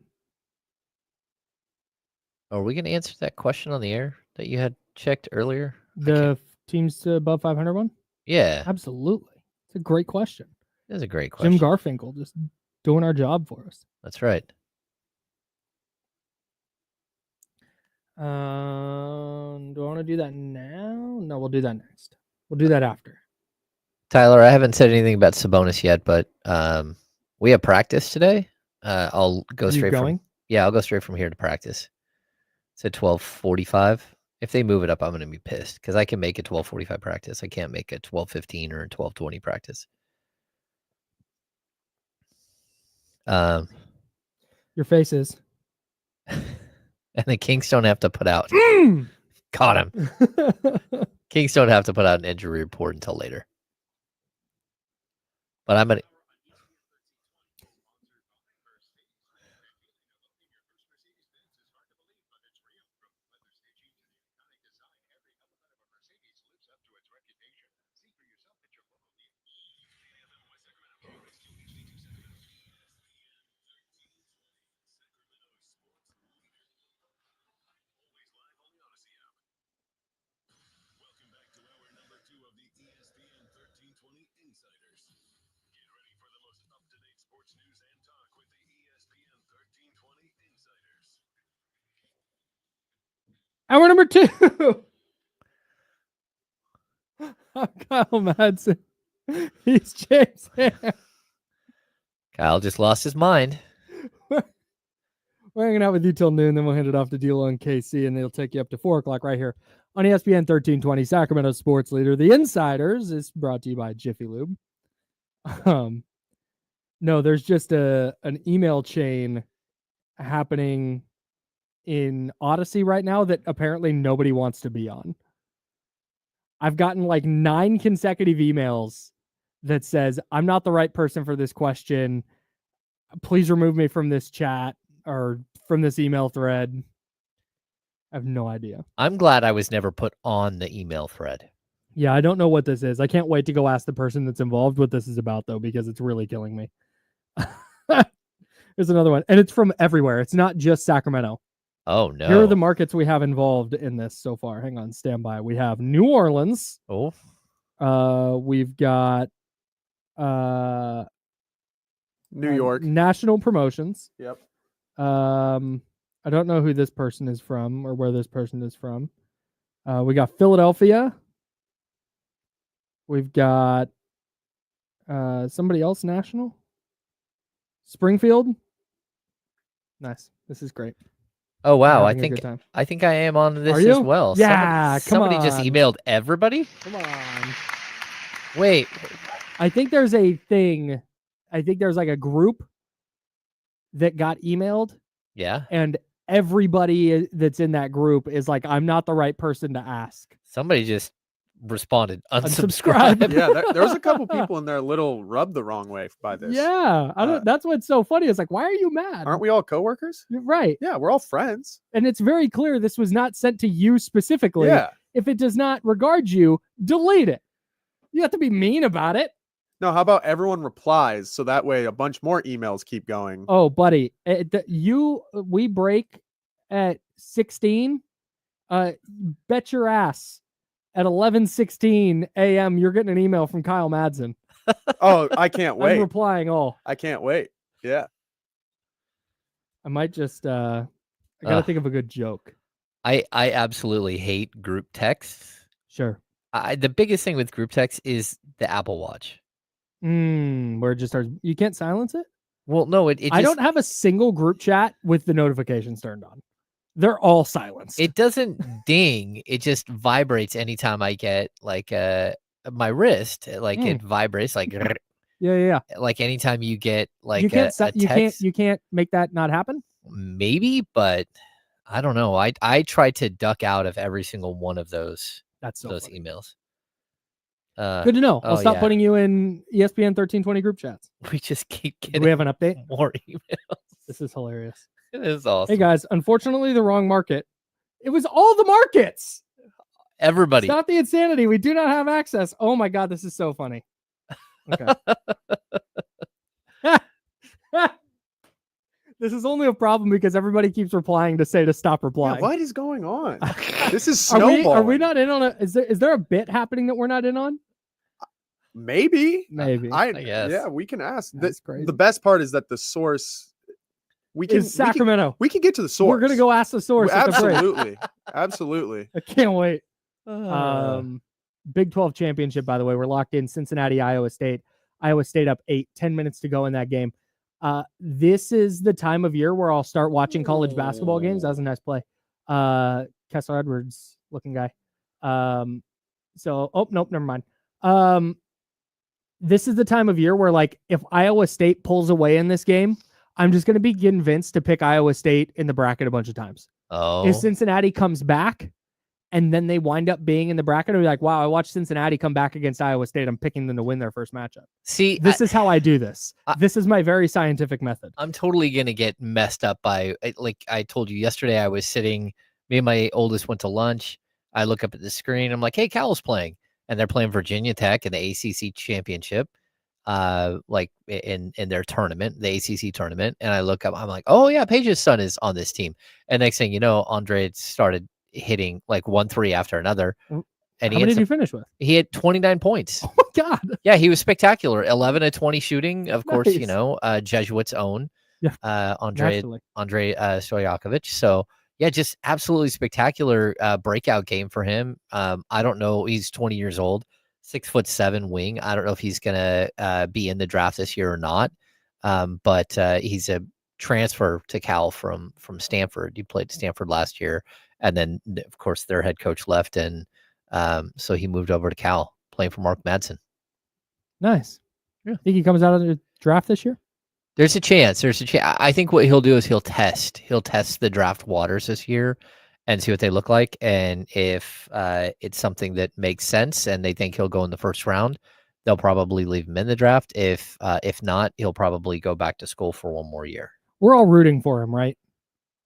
Are we going to answer that question on the air that you had checked earlier? The teams above 500 one? Yeah. Absolutely. It's a great question. It is a great question. Jim Garfinkel just doing our job for us. That's right. Do I want to do that now? No, we'll do that next. We'll do that after. Tyler, I haven't said anything about Sabonis yet, but we have practice today. I'll go straight from I'll go straight from here to practice. It's at 12:45. If they move it up, I'm going to be pissed because I can make a 12:45 practice. I can't make a 12:15 or a 12:20 practice. Your face is. And the Kings don't have to put out. Caught him. Kings don't have to put out an injury report until later. But I'm going to. ESPN 1320 Insiders. Get ready for the most up-to-date sports news and talk with the ESPN 1320 Insiders. Hour number 2. I'm Kyle Madsen. He's James Ham. Kyle just lost his mind. We're hanging out with you till noon, then we'll hand it off to D-Lo and KC, and they'll take you up to 4 o'clock right here on ESPN 1320, Sacramento Sports Leader. The Insiders is brought to you by Jiffy Lube. No, there's just an email chain happening in Odyssey right now that apparently nobody wants to be on. I've gotten like 9 consecutive emails that says, I'm not the right person for this question. Please remove me from this chat or from this email thread. I have no idea. I'm glad I was never put on the email thread. Yeah, I don't know what this is. I can't wait to go ask the person that's involved what this is about, though, because it's really killing me. There's another one. And it's from everywhere. It's not just Sacramento. Oh, no. Here are the markets we have involved in this so far. Hang on, stand by. We have New Orleans. Oh. We've got New York. National Promotions. Yep. I don't know who this person is from or where this person is from. We got Philadelphia. We've got somebody else national. Springfield. Nice. This is great. Oh wow! I think I am on this as well. Yeah, somebody just emailed everybody. Come on. Wait. I think there's a thing. I think there's like a group that got emailed. Yeah. And everybody that's in that group is like, I'm not the right person to ask. Somebody just responded, unsubscribe. Yeah, there was a couple people in there a little rubbed the wrong way by this. Yeah, I don't. That's what's so funny. It's like, why are you mad? Aren't we all coworkers? Right. Yeah, we're all friends. And it's very clear this was not sent to you specifically. Yeah. If it does not regard you, delete it. You have to be mean about it. No, how about everyone replies so that way a bunch more emails keep going? Oh, buddy, we break at 16. Bet your ass. At 11:16 a.m., you're getting an email from Kyle Madsen. Oh, I can't wait. I'm replying all. I can't wait. Yeah. I might just I gotta think of a good joke. I absolutely hate group texts. Sure. The biggest thing with group text is the Apple Watch. Where it just starts. You can't silence it? Well, no, I don't have a single group chat with the notifications turned on. They're all silenced. It doesn't ding. It just vibrates anytime I get like my wrist. Like it vibrates like yeah. Like anytime you get like you can't a text, you can't make that not happen? Maybe, but I don't know. I try to duck out of every single one of those funny. emails. Good to know. I'll stop putting you in ESPN 1320 group chats. We just keep getting. Do we have an update? More emails. This is hilarious. It is awesome. Hey guys, unfortunately, the wrong market. It was all the markets. Everybody. Stop the insanity. We do not have access. Oh my God, this is so funny. Okay. This is only a problem because everybody keeps replying to say to stop replying. Yeah, what is going on? This is snowballing. Are we not in on a? Is there a bit happening that we're not in on? Maybe. I guess. Yeah, we can ask. That's crazy. The best part is that the source. Is Sacramento. We can get to the source. We're gonna go ask the source. Absolutely. Absolutely. I can't wait. Big 12 championship, by the way. We're locked in Cincinnati, Iowa State. Iowa State up 8, 10 minutes to go in that game. This is the time of year where I'll start watching college basketball games. That was a nice play. Kessler Edwards looking guy. Nope, never mind. This is the time of year where, like, if Iowa State pulls away in this game, I'm just going to be convinced to pick Iowa State in the bracket a bunch of times. Oh. If Cincinnati comes back and then they wind up being in the bracket, I'll be like, wow, I watched Cincinnati come back against Iowa State. I'm picking them to win their first matchup. See, this is how I do this. This is my very scientific method. I'm totally going to get messed up by, like I told you yesterday, I was sitting, me and my oldest went to lunch. I look up at the screen. I'm like, hey, Cal's playing. And they're playing Virginia Tech in the ACC championship. Like in their tournament, the ACC tournament, and I look up, I'm like, oh yeah, Paige's son is on this team. And next thing you know, Andre started hitting like 1-3 after another. And how many did you finish with? He had 29 points. Oh my God. Yeah, he was spectacular. 11 of 20 shooting. Of course, Nice. you know, Jesuits' own Andre Stojakovic. So yeah, just absolutely spectacular breakout game for him. I don't know. He's 20 years old, 6'7" wing. I don't know if he's gonna be in the draft this year or not. But he's a transfer to Cal from Stanford. He played at Stanford last year, and then of course their head coach left, and so he moved over to Cal, playing for Mark Madsen. Nice. Yeah. Think he comes out of the draft this year? There's a chance. I think what he'll do is he'll test the draft waters this year and see what they look like. And if it's something that makes sense and they think he'll go in the first round, they'll probably leave him in the draft. If not, he'll probably go back to school for one more year. We're all rooting for him, right?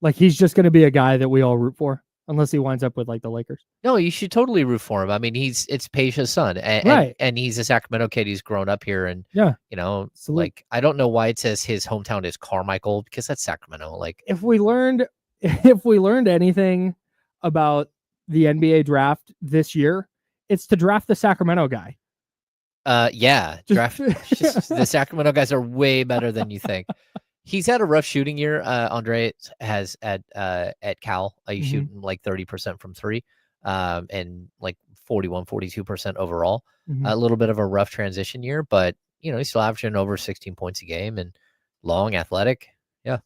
Like he's just going to be a guy that we all root for, unless he winds up with like the Lakers. No, you should totally root for him. I mean, it's Peja's son, and he's a Sacramento kid. He's grown up here, and you know, like I don't know why it says his hometown is Carmichael, because that's Sacramento. Like if we learned anything about the NBA draft this year, it's to draft the Sacramento guy. Draft the Sacramento guys are way better than you think. He's had a rough shooting year. Andre has at Cal. He's shooting like 30% from three, and like 42% overall. A little bit of a rough transition year, but you know, he's still averaging over 16 points a game and long, athletic. Yeah.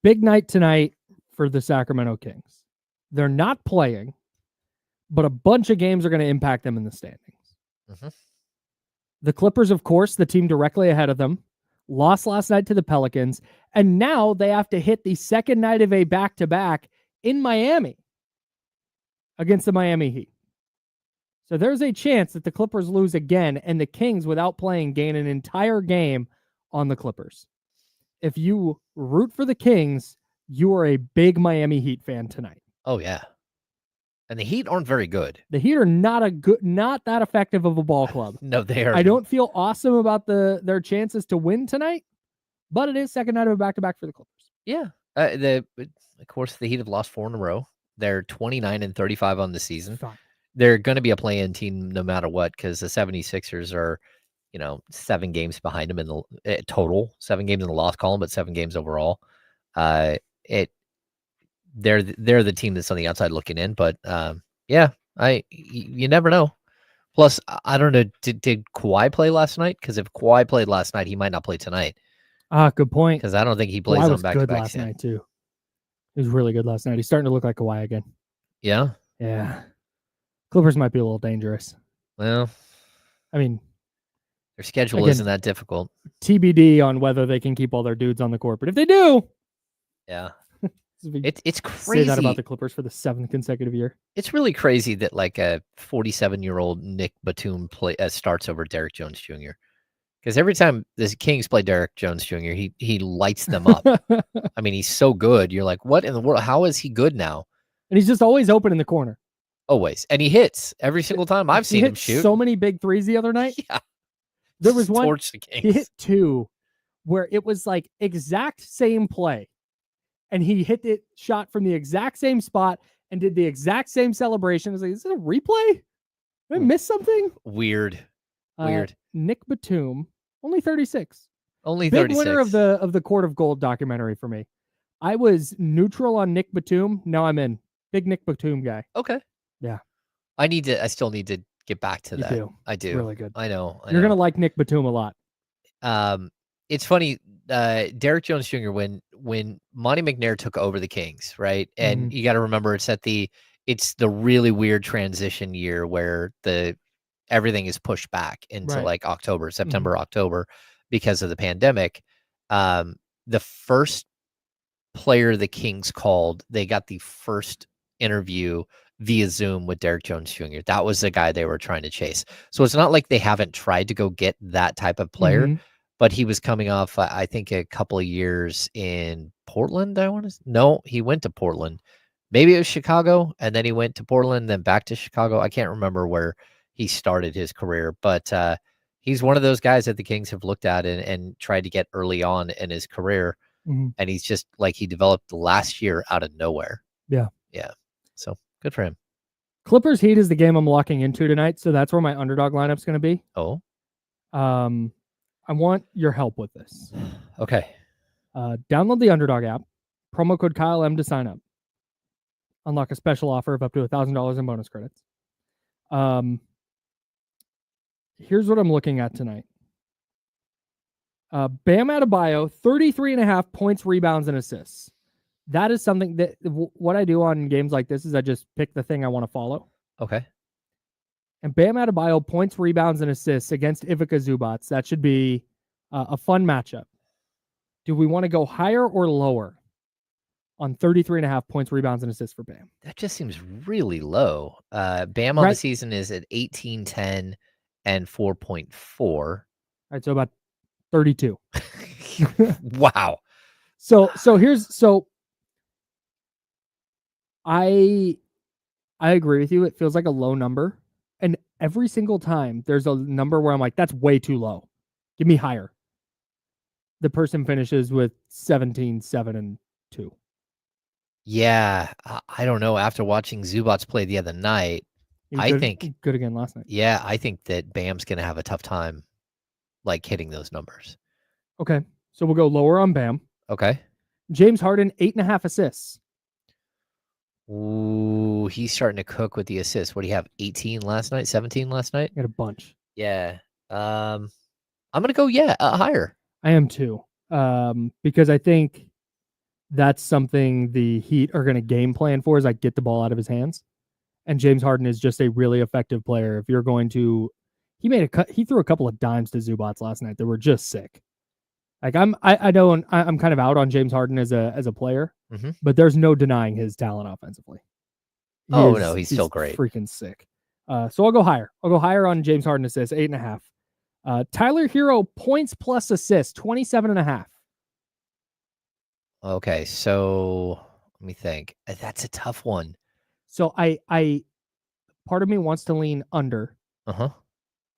Big night tonight for the Sacramento Kings. They're not playing, but a bunch of games are going to impact them in the standings. The Clippers, of course, the team directly ahead of them, lost last night to the Pelicans, and now they have to hit the second night of a back-to-back in Miami against the Miami Heat. So there's a chance that the Clippers lose again, and the Kings, without playing, gain an entire game on the Clippers. If you root for the Kings, you are a big Miami Heat fan tonight. Oh, yeah. And the Heat aren't very good. The Heat are not that effective of a ball club. No, they are. I don't feel awesome about their chances to win tonight, but it is second night of a back-to-back for the Clippers. Yeah. Of course, the Heat have lost 4 in a row. They're 29-35 on the season. Fine. They're going to be a play-in team no matter what, because the 76ers are, you know, 7 games behind them in the total, 7 games in the loss column, but 7 games overall. They're the team that's on the outside looking in, but you never know. Plus, I don't know, did Kawhi play last night? Because if Kawhi played last night, he might not play tonight. Good point. Because I don't think he plays on back-to-back. Good last night too. He was really good last night. He's starting to look like Kawhi again. Yeah. Yeah. Clippers might be a little dangerous. Well, I mean, their schedule isn't that difficult. TBD on whether they can keep all their dudes on the court, but if they do, yeah. It's crazy. Say that about the Clippers for the 7th consecutive year. It's really crazy that like a 47-year-old Nick Batum starts over Derrick Jones Jr. Because every time the Kings play Derrick Jones Jr., he lights them up. I mean, he's so good. You're like, what in the world? How is he good now? And he's just always open in the corner. Always. And he hits every single time I've seen him shoot. So many big threes the other night. Yeah. There was one. The Kings. He hit 2 where it was like exact same play. And he hit it shot from the exact same spot and did the exact same celebration. I was like, is it a replay? Did I miss something? Weird. Nick Batum, only 36. Only big 36. Winner of the Court of Gold documentary for me. I was neutral on Nick Batum. Now I'm in. Big Nick Batum guy. Okay. Yeah. I still need to get back to that. I do. It's really good. I know. You're going to like Nick Batum a lot. It's funny. Derrick Jones Jr. when Monty McNair took over the Kings, right? And you got to remember it's the really weird transition year where everything is pushed back into like September, October because of the pandemic. The first player the Kings called, they got the first interview via Zoom with Derrick Jones Jr. That was the guy they were trying to chase. So it's not like they haven't tried to go get that type of player. But he was coming off, I think, a couple of years in Portland. No, he went to Portland. Maybe it was Chicago, and then he went to Portland, then back to Chicago. I can't remember where he started his career, but he's one of those guys that the Kings have looked at and tried to get early on in his career. And he's just like he developed last year out of nowhere. Yeah. So good for him. Clippers Heat is the game I'm locking into tonight, so that's where my underdog lineup's going to be. Oh. I want your help with this. Okay. Download the Underdog app. Promo code Kyle M to sign up. Unlock a special offer of up to $1,000 in bonus credits. Here's what I'm looking at tonight. Bam Adebayo, 33.5 points, rebounds, and assists. That is something that what I do on games like this is I just pick the thing I want to follow. Okay. And Bam Adebayo, points, rebounds, and assists against Ivica Zubac. That should be a fun matchup. Do we want to go higher or lower on 33.5 points, rebounds, and assists for Bam? That just seems really low. Bam on the season is at 18, 10, and 4.4. All right, so about 32. Wow. So I agree with you. It feels like a low number. And every single time there's a number where I'm like, that's way too low. Give me higher. The person finishes with 17, 7, and 2. Yeah. I don't know. After watching Zubac play the other night, I think good again last night. Yeah, I think that Bam's going to have a tough time like hitting those numbers. Okay. So we'll go lower on Bam. Okay. James Harden, 8.5 assists. Ooh, he's starting to cook with the assists. What do you have? 18 last night? 17 last night? Got a bunch. Yeah. I'm gonna go higher. I am too. Because I think that's something the Heat are gonna game plan for is like get the ball out of his hands. And James Harden is just a really effective player. If you're going to he threw a couple of dimes to Zubac last night that were just sick. Like I'm kind of out on James Harden as a player, but there's no denying his talent offensively. He's still great. Freaking sick. So I'll go higher. I'll go higher on James Harden assists, 8.5. Tyler Hero points plus assists, 27.5. Okay, so let me think. That's a tough one. So I part of me wants to lean under.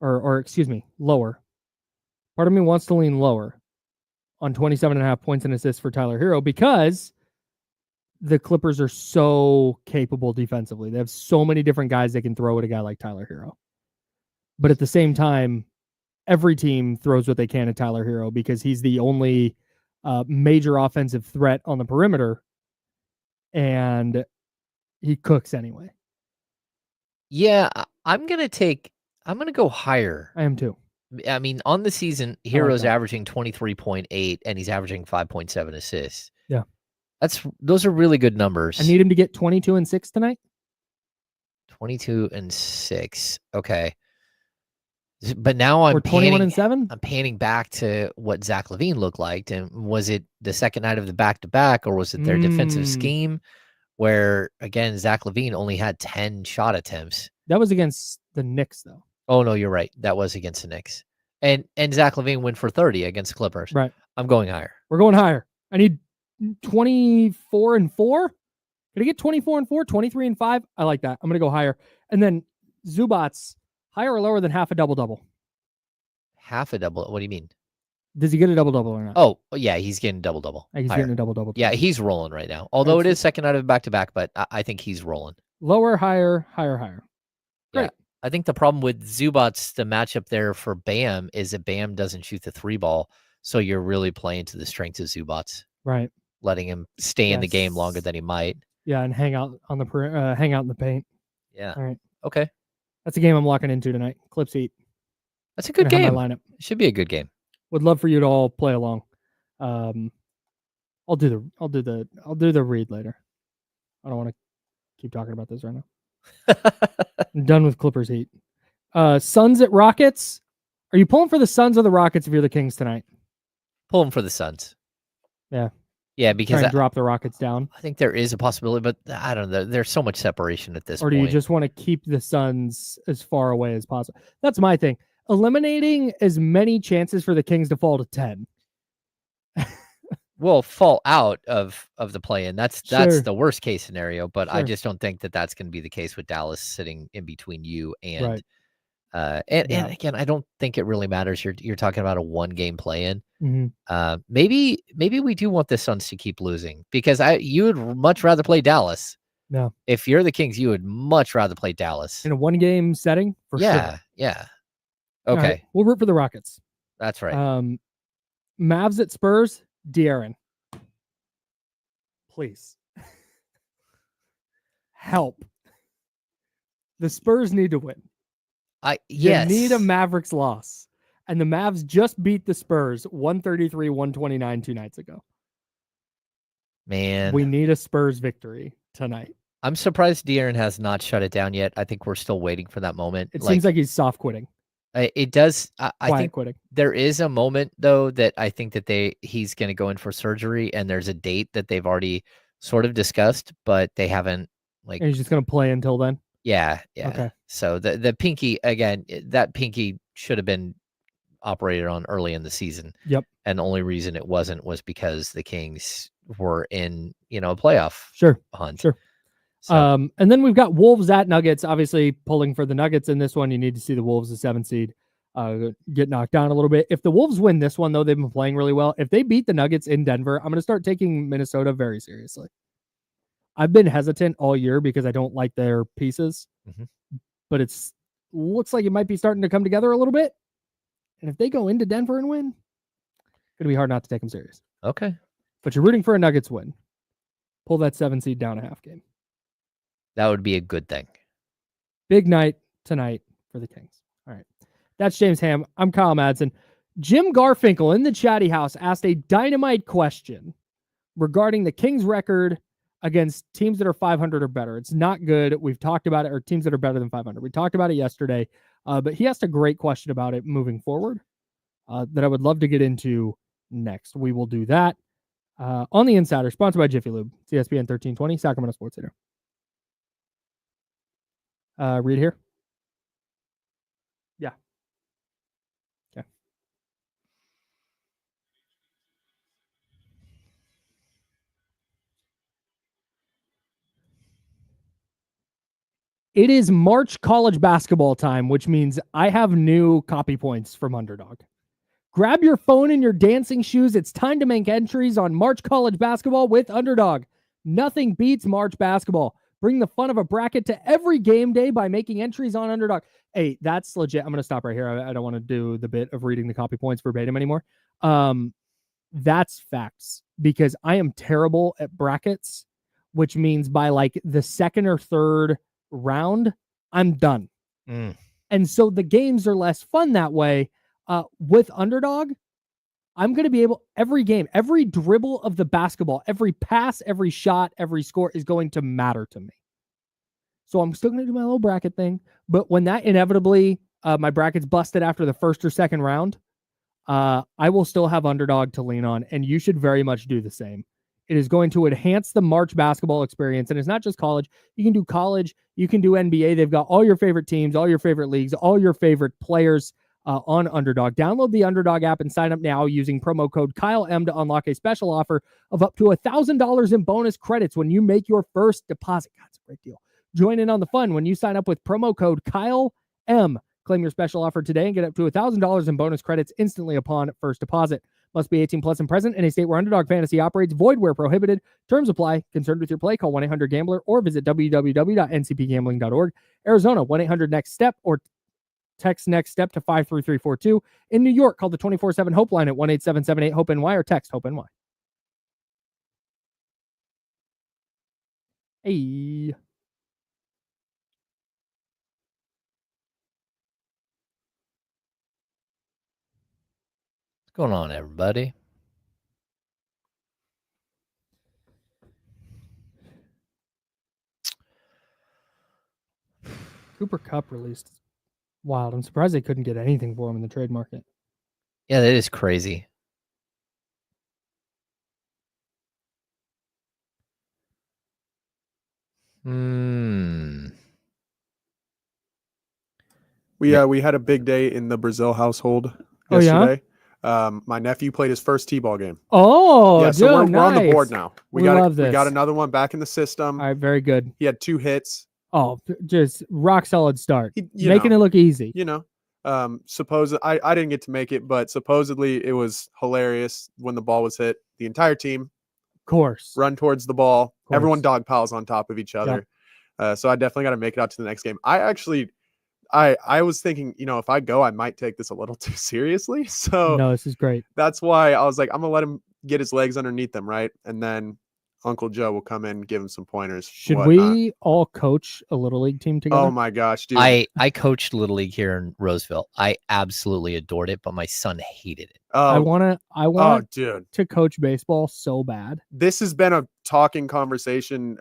Or excuse me, lower. Part of me wants to lean lower on 27.5 points and assists for Tyler Hero because the Clippers are so capable defensively. They have so many different guys that can throw at a guy like Tyler Hero. But at the same time, every team throws what they can at Tyler Hero because he's the only major offensive threat on the perimeter, and he cooks anyway. Yeah, I'm going to go higher. I am too. I mean, on the season, Hero's averaging 23.8 and he's averaging 5.7 assists. Yeah. Those are really good numbers. I need him to get 22 and 6 tonight. 22 and 6. Okay. But now I'm 21 and 7. I'm panning back to what Zach LaVine looked like. And was it the second night of the back-to-back, or was it their defensive scheme where, again, Zach LaVine only had 10 shot attempts? That was against the Knicks, though. Oh, no, you're right. That was against the Knicks. And Zach LaVine went for 30 against the Clippers. Right. I'm going higher. We're going higher. I need 24 and 4. Can I get 24 and 4? 23 and 5? I like that. I'm going to go higher. And then Zubac, higher or lower than half a double-double? Half a double? What do you mean? Does he get a double-double or not? Oh, yeah, he's getting double-double. He's getting a double-double. Yeah, he's rolling right now. Although it is second night of back-to-back, but I think he's rolling. Lower, higher, higher, higher. Great. Yeah. I think the problem with Zubac, the matchup there for Bam, is that Bam doesn't shoot the 3 ball, so you're really playing to the strengths of Zubac. Right. Letting him stay in the game longer than he might. Yeah, and hang out in the paint. Yeah. All right. Okay. That's a game I'm locking into tonight. Clips Heat. That's a good game. Lineup. It should be a good game. Would love for you to all play along. I'll do the read later. I don't want to keep talking about this right now. I'm done with Clippers Heat. Suns at Rockets. Are you pulling for the Suns or the Rockets if you're the Kings tonight? Pull them for the Suns. Yeah. Yeah, because drop the Rockets down. I think there is a possibility, but I don't know. There's so much separation at this point. Or do you just want to keep the Suns as far away as possible? That's my thing. Eliminating as many chances for the Kings to fall to 10. Will fall out of the play-in. That's the worst case scenario, but I just don't think that that's going to be the case with Dallas sitting in between you and and again, I don't think it really matters. You're talking about a 1-game play-in. Mm-hmm. Maybe we do want the Suns to keep losing because you would much rather play Dallas. No. If you're the Kings, you would much rather play Dallas. In a one-game setting? For sure. Yeah. Okay. Right, we'll root for the Rockets. That's right. Mavs at Spurs, De'Aaron. Please. Help. The Spurs need to win. Yes. You need a Mavericks loss. And the Mavs just beat the Spurs 133-129 2 nights ago. Man. We need a Spurs victory tonight. I'm surprised De'Aaron has not shut it down yet. I think we're still waiting for that moment. It seems like he's soft quitting. It does. I think quitting. There is a moment, though, that I think that he's going to go in for surgery, and there's a date that they've already sort of discussed, but they haven't. And he's just going to play until then? Yeah. Okay. So the pinky, again, that pinky should have been operated on early in the season. Yep. And the only reason it wasn't was because the Kings were in, a playoff hunt. Sure. So. And then we've got Wolves at Nuggets, obviously pulling for the Nuggets in this one. You need to see the Wolves, the 7th seed, get knocked down a little bit. If the Wolves win this one, though, they've been playing really well. If they beat the Nuggets in Denver, I'm going to start taking Minnesota very seriously. I've been hesitant all year because I don't like their pieces, but looks like it might be starting to come together a little bit. And if they go into Denver and win, it's going to be hard not to take them serious. Okay. But you're rooting for a Nuggets win. Pull that 7 seed down a half game. That would be a good thing. Big night tonight for the Kings. All right. That's James Ham. I'm Kyle Madsen. Jim Garfinkel in the chatty house asked a dynamite question regarding the Kings record against teams that are 500 or better. It's not good. We've talked about it, or teams that are better than 500. We talked about it yesterday, but he asked a great question about it moving forward that I would love to get into next. We will do that on The Insider, sponsored by Jiffy Lube. It's ESPN 1320, Sacramento Sports Center. Read here. Yeah. Okay. It is March college basketball time, which means I have new copy points from Underdog. Grab your phone and your dancing shoes. It's time to make entries on March college basketball with Underdog. Nothing beats March basketball. Bring the fun of a bracket to every game day by making entries on Underdog. Hey, that's legit. I'm going to stop right here. I don't want to do the bit of reading the copy points verbatim anymore. That's facts because I am terrible at brackets, which means by like the second or third round, I'm done. And so the games are less fun that way. With Underdog, I'm going to be able, every game, every dribble of the basketball, every pass, every shot, every score is going to matter to me. So I'm still going to do my little bracket thing. But when that inevitably, my bracket's busted after the first or second round, I will still have Underdog to lean on. And you should very much do the same. It is going to enhance the March basketball experience. And it's not just college. You can do college. You can do NBA. They've got all your favorite teams, all your favorite leagues, all your favorite players on Underdog. Download the Underdog app and sign up now using promo code KyleM to unlock a special offer of up to $1,000 in bonus credits when you make your first deposit. God, it's a great deal. Join in on the fun when you sign up with promo code KyleM. Claim your special offer today and get up to $1,000 in bonus credits instantly upon first deposit. Must be 18 plus and present in a state where Underdog Fantasy operates. Void where prohibited. Terms apply. Concerned with your play? Call 1-800-GAMBLER or visit www.ncpgambling.org. Arizona, 1-800-NEXT-STEP or text next step to 53342. In New York, call the 24/7 Hope line at 1-877-8-HOPE-NY or text HOPE-NY. Hey. What's going on, everybody? Cooper Kupp released. Wild. I'm surprised they couldn't get anything for him in the trade market. Yeah, that is crazy. We had a big day in the Brazil household yesterday. My nephew played his first T-ball game. Oh, yeah, so dude, we're on the nice. board now. We got another one back in the system. All right, very good. He had 2 hits. Oh, just rock solid start. Making it look easy. I didn't get to make it, but supposedly it was hilarious when the ball was hit. The entire team course. run towards the ball. Everyone dog piles on top of each other. Yep. So I definitely got to make it out to the next game. I was thinking, if I go, I might take this a little too seriously. So no, this is great. That's why I was like, I'm gonna let him get his legs underneath them, right? And then Uncle Joe will come in and give him some pointers. Should we all coach a little league team together? Oh my gosh, dude! I coached little league here in Roseville. I absolutely adored it, but my son hated it. I want dude, to coach baseball so bad. This has been a talking conversation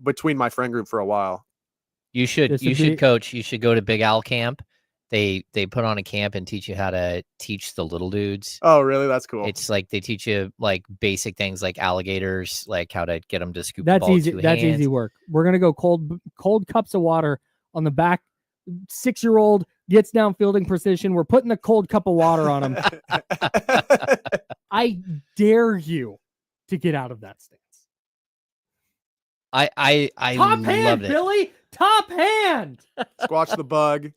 between my friend group for a while. You should coach. You should go to Big Owl Camp. They put on a camp and teach you how to teach the little dudes. Oh, really? That's cool. It's like they teach you like basic things like alligators, like how to get them to scoop That's the ball easy. with 2 That's hands. easy work. We're gonna go cold cups of water on the back. 6-year-old gets down fielding position. We're putting the cold cup of water on him. I dare you to get out of that stance. I top hand, loved it. Billy. Top hand. Squash the bug.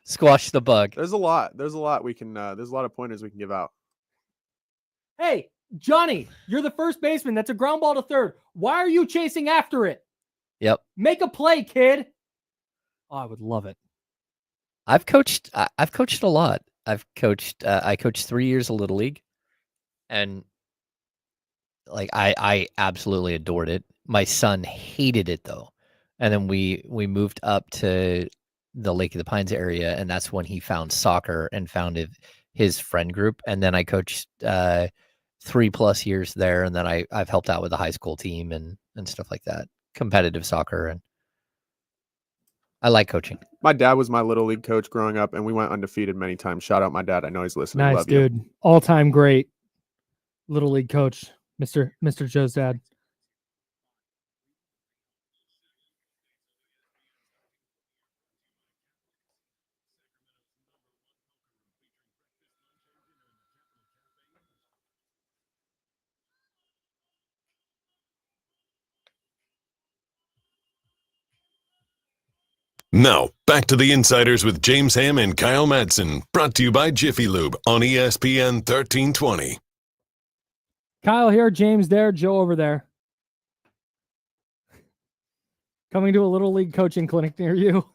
Squash the bug. There's a lot we can. There's a lot of pointers we can give out. Hey, Johnny, you're the first baseman. That's a ground ball to third. Why are you chasing after it? Yep. Make a play, kid. Oh, I would love it. I've coached a lot. I coached 3 years of Little League, and like I absolutely adored it. My son hated it though. And then we moved up to the Lake of the Pines area, and that's when he found soccer and founded his friend group. And then I coached 3+ years there, and then I've helped out with the high school team and stuff like that, competitive soccer, and I like coaching. My dad was my Little League coach growing up, and we went undefeated many times. Shout out my dad. I know he's listening. Nice, Love dude. You. All-time great Little League coach, Mr. Joe's dad. Now, back to the Insiders with James Ham and Kyle Madsen, brought to you by Jiffy Lube on ESPN 1320. Kyle here, James there, Joe over there. Coming to a Little League coaching clinic near you.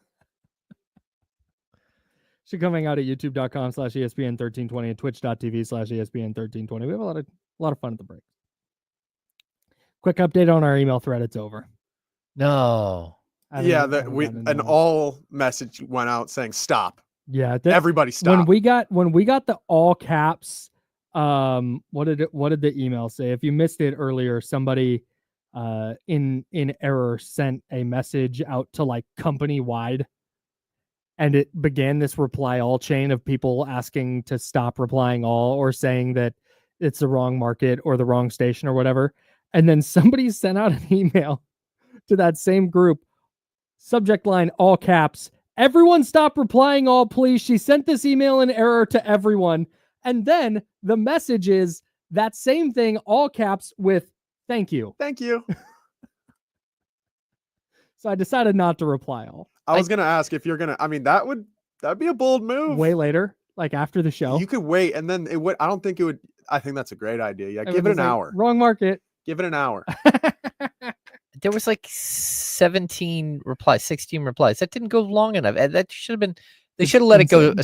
Should coming out at youtube.com/ESPN1320 and twitch.tv/ESPN1320. We have a lot of fun at the break. Quick update on our email thread. It's over. No. Yeah, an all message went out saying stop. Yeah, everybody stop. When we got the all caps, what did the email say? If you missed it earlier, somebody in error sent a message out to like company wide, and it began this reply all chain of people asking to stop replying all or saying that it's the wrong market or the wrong station or whatever. And then somebody sent out an email to that same group. Subject line, all caps. Everyone stop replying all, please. She sent this email in error to everyone. And then the message is that same thing, all caps with thank you. Thank you. So I decided not to reply all. I was going to ask if you're going to, that'd be a bold move. Way later, like after the show. You could wait and then it would, I don't think it would, I think that's a great idea. Yeah. Give it an hour. Wrong market. Give it an hour. There was like 16 replies. That didn't go long enough. That should have been. They should have let it go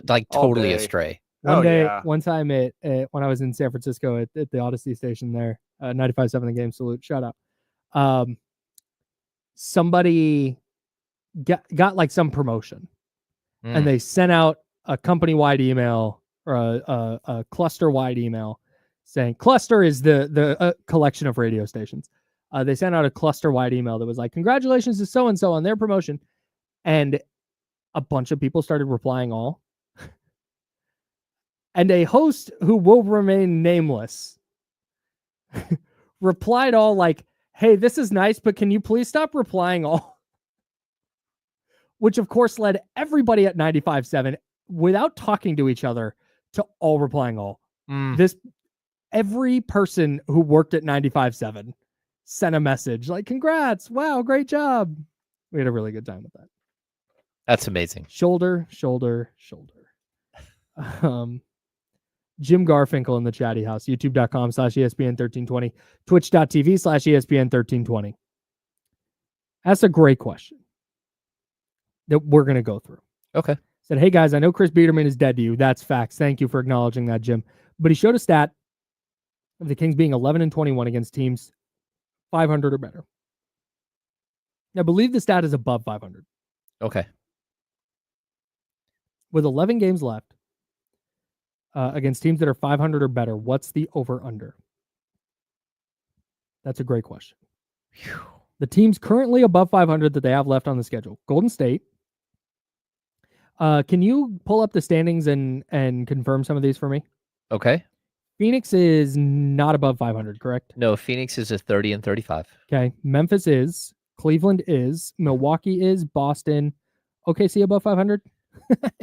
like totally astray. One time when I was in San Francisco at the Odyssey station there, 95.7 The Game, salute, shout out. Somebody got like some promotion, and they sent out a company-wide email or a cluster-wide email saying cluster is the collection of radio stations. They sent out a cluster-wide email that was like, congratulations to so-and-so on their promotion. And a bunch of people started replying all. And a host who will remain nameless replied all like, hey, this is nice, but can you please stop replying all? Which, of course, led everybody at 95.7, without talking to each other, to all replying all. Every person who worked at 95.7 sent a message like, congrats, wow, great job. We had a really good time with that. That's amazing. Shoulder. Jim Garfinkel in the chatty house, youtube.com/ESPN1320, twitch.tv/ESPN1320. That's a great question that we're going to go through. Okay. Said, hey guys, I know Chris Biederman is dead to you. That's facts. Thank you for acknowledging that, Jim. But he showed a stat of the Kings being 11-21 against teams 500 or better. I believe the stat is above 500. Okay. With 11 games left against teams that are 500 or better, what's the over-under? That's a great question. Whew. The teams currently above 500 that they have left on the schedule. Golden State. Can you pull up the standings and confirm some of these for me? Okay. Phoenix is not above 500, correct? No, Phoenix is a 30-35. Okay. Memphis is. Cleveland is. Milwaukee is. Boston. OKC above 500?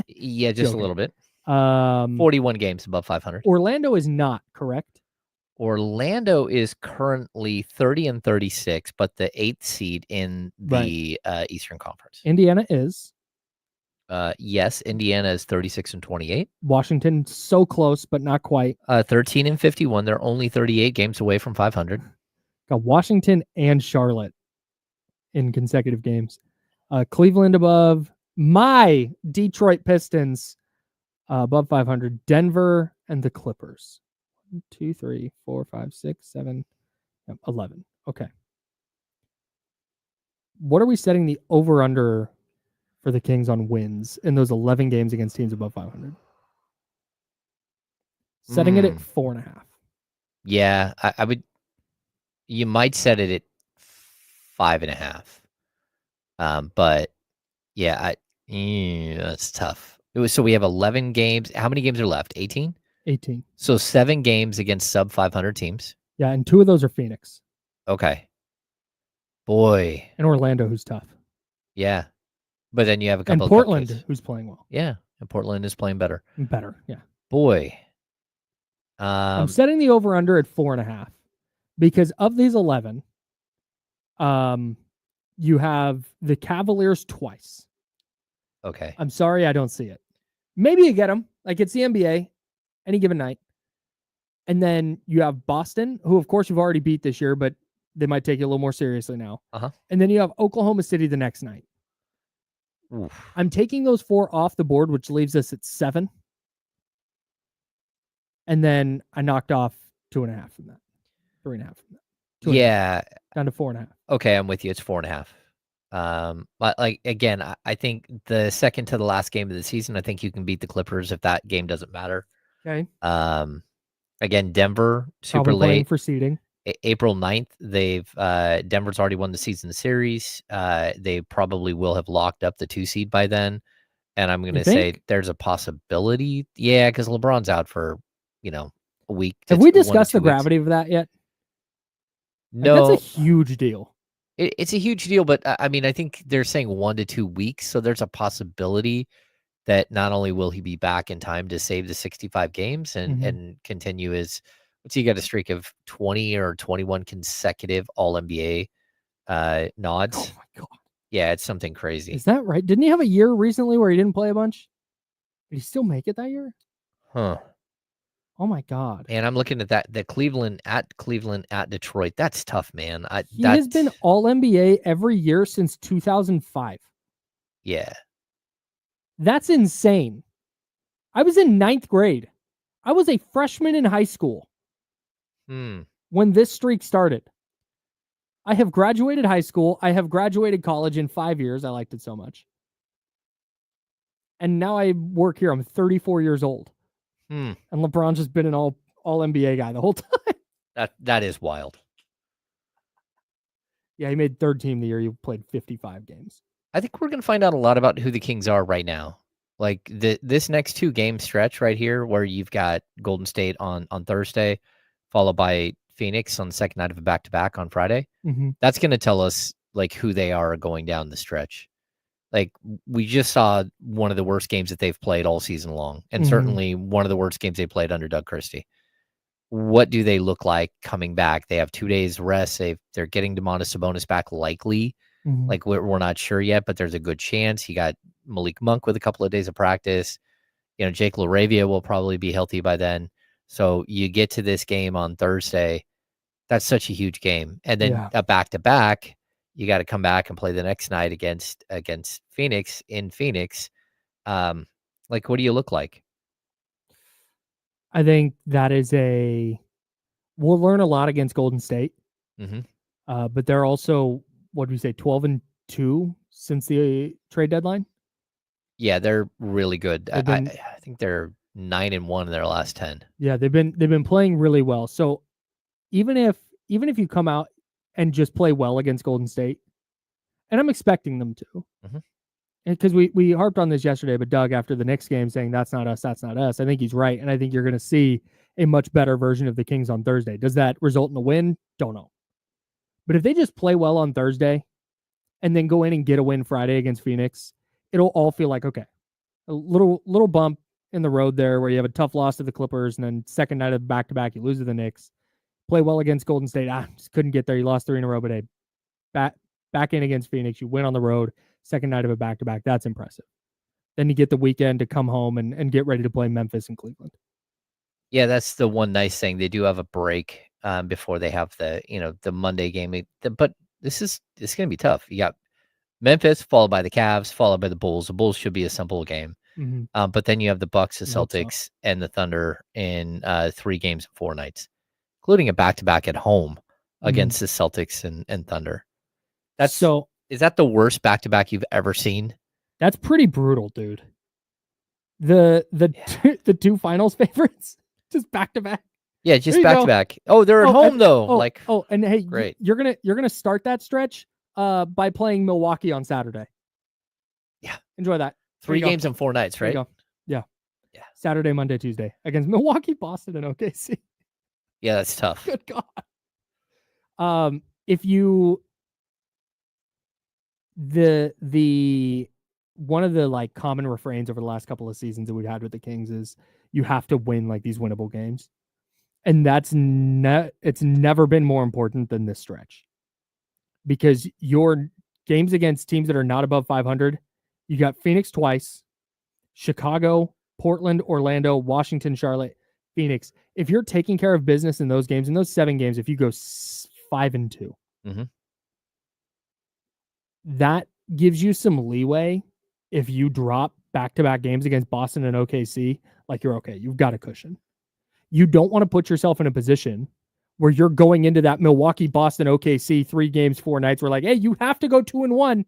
Yeah, just Joking. a little bit. 41 games above 500. Orlando is not, correct? Orlando is currently 30-36, but the 8th seed in the Eastern Conference. Indiana is. Yes, Indiana is 36-28. Washington so close, but not quite. 13-51. They're only 38 games away from 500. Got Washington and Charlotte in consecutive games. Cleveland above. My Detroit Pistons above 500. Denver and the Clippers. 1, 2, 3, 4, 5, 6, 7, 11. Okay. What are we setting the over-under for the Kings on wins in those 11 games against teams above 500? Setting it at 4.5. Yeah, I would. You might set it at 5.5. But yeah, that's tough. So we have 11 games. How many games are left? 18? 18. So 7 games against sub 500 teams. Yeah, and 2 of those are Phoenix. Okay. Boy. And Orlando, who's tough. Yeah. But then you have a couple and of Portland, who's playing well. Yeah. And Portland is playing better. Better, yeah. Boy. I'm setting the over-under at 4.5 because of these 11, you have the Cavaliers twice. Okay. I'm sorry, I don't see it. Maybe you get them. Like, it's the NBA any given night. And then you have Boston, who, of course, you've already beat this year, but they might take you a little more seriously now. Uh-huh. And then you have Oklahoma City the next night. Oof. I'm taking those 4 off the board, which leaves us at 7. And then I knocked off 2.5 from that. 3.5 from that. 2.5. Yeah. Down to 4.5. Okay, I'm with you. It's 4.5. But like again, I think the second to the last game of the season, I think you can beat the Clippers if that game doesn't matter. Okay. Again, Denver super Probably late for seeding. April 9th. They've Denver's already won the season series. They probably will have locked up the 2 seed by then. And I'm gonna say there's a possibility. Yeah, because LeBron's out for a week. Have we discussed the gravity of that yet? No, that's a huge deal. It's a huge deal, but I mean, I think they're saying 1 to 2 weeks, so there's a possibility that not only will he be back in time to save the 65 games and continue his, he got a streak of 20 or 21 consecutive All-NBA nods. Oh my God. Yeah, it's something crazy. Is that right? Didn't he have a year recently where he didn't play a bunch? Did he still make it that year? Huh. Oh my God. And I'm looking at that, the Cleveland at Detroit. That's tough, man. He has been All-NBA every year since 2005. Yeah. That's insane. I was in 9th grade. I was a freshman in high school when this streak started. I have graduated high school. I have graduated college in 5 years. I liked it so much. And now I work here. I'm 34 years old. And LeBron's just been an all-NBA guy the whole time. That is wild. Yeah, he made 3rd team the year he played 55 games. I think we're going to find out a lot about who the Kings are right now. Like this next 2-game stretch right here where you've got Golden State on Thursday, followed by Phoenix on the second night of a back-to-back on Friday. That's going to tell us like who they are going down the stretch. Like we just saw one of the worst games that they've played all season long, and certainly one of the worst games they played under Doug Christie. What do they look like coming back? They have 2 days rest. They're getting Domantas Sabonis back likely. Like we're not sure yet, but there's a good chance. He got Malik Monk with a couple of days of practice. Jake LaRavia will probably be healthy by then. So you get to this game on Thursday. That's such a huge game. And then a back-to-back, you got to come back and play the next night against Phoenix in Phoenix. Like, what do you look like? I think that is we'll learn a lot against Golden State. But they're also, what do we say, 12-2 since the trade deadline? Yeah, they're really good. I think they're 9-1 in their last 10. Yeah, they've been playing really well. So even if you come out and just play well against Golden State, and I'm expecting them to, because we harped on this yesterday, but Doug, after the Knicks game, saying that's not us, I think he's right, and I think you're going to see a much better version of the Kings on Thursday. Does that result in a win? Don't know. But if they just play well on Thursday and then go in and get a win Friday against Phoenix, it'll all feel like, okay, a little bump in the road there where you have a tough loss to the Clippers, and then second night of back-to-back, you lose to the Knicks. Play well against Golden State. Just couldn't get there. You lost 3 in a row, but hey, back in against Phoenix. You win on the road. Second night of a back-to-back. That's impressive. Then you get the weekend to come home and get ready to play Memphis and Cleveland. Yeah, that's the one nice thing. They do have a break before they have the Monday game. But this is going to be tough. You got Memphis followed by the Cavs, followed by the Bulls. The Bulls should be a simple game. But then you have the Bucks, the Celtics, and the Thunder in 3 games in 4 nights, including a back-to-back at home against the Celtics and Thunder. Is that the worst back-to-back you've ever seen? That's pretty brutal, dude. The 2 finals favorites just back-to-back. Yeah, just back-to-back. Oh, they're at home though. And hey, great. You're gonna start that stretch by playing Milwaukee on Saturday. Yeah, enjoy that. 3 games in 4 nights, right? Yeah. Saturday, Monday, Tuesday against Milwaukee, Boston, and OKC. Yeah, that's tough. Good God. If you the one of the like common refrains over the last couple of seasons that we've had with the Kings is you have to win like these winnable games. And that's it's never been more important than this stretch. Because your games against teams that are not above 500, you got Phoenix twice, Chicago, Portland, Orlando, Washington, Charlotte, Phoenix. If you're taking care of business in those games, in those 7 games, if you go 5-2, that gives you some leeway. If you drop back-to-back games against Boston and OKC, like you're okay, you've got a cushion. You don't want to put yourself in a position where you're going into that Milwaukee, Boston, OKC 3 games, 4 nights. We're like, hey, you have to go 2-1.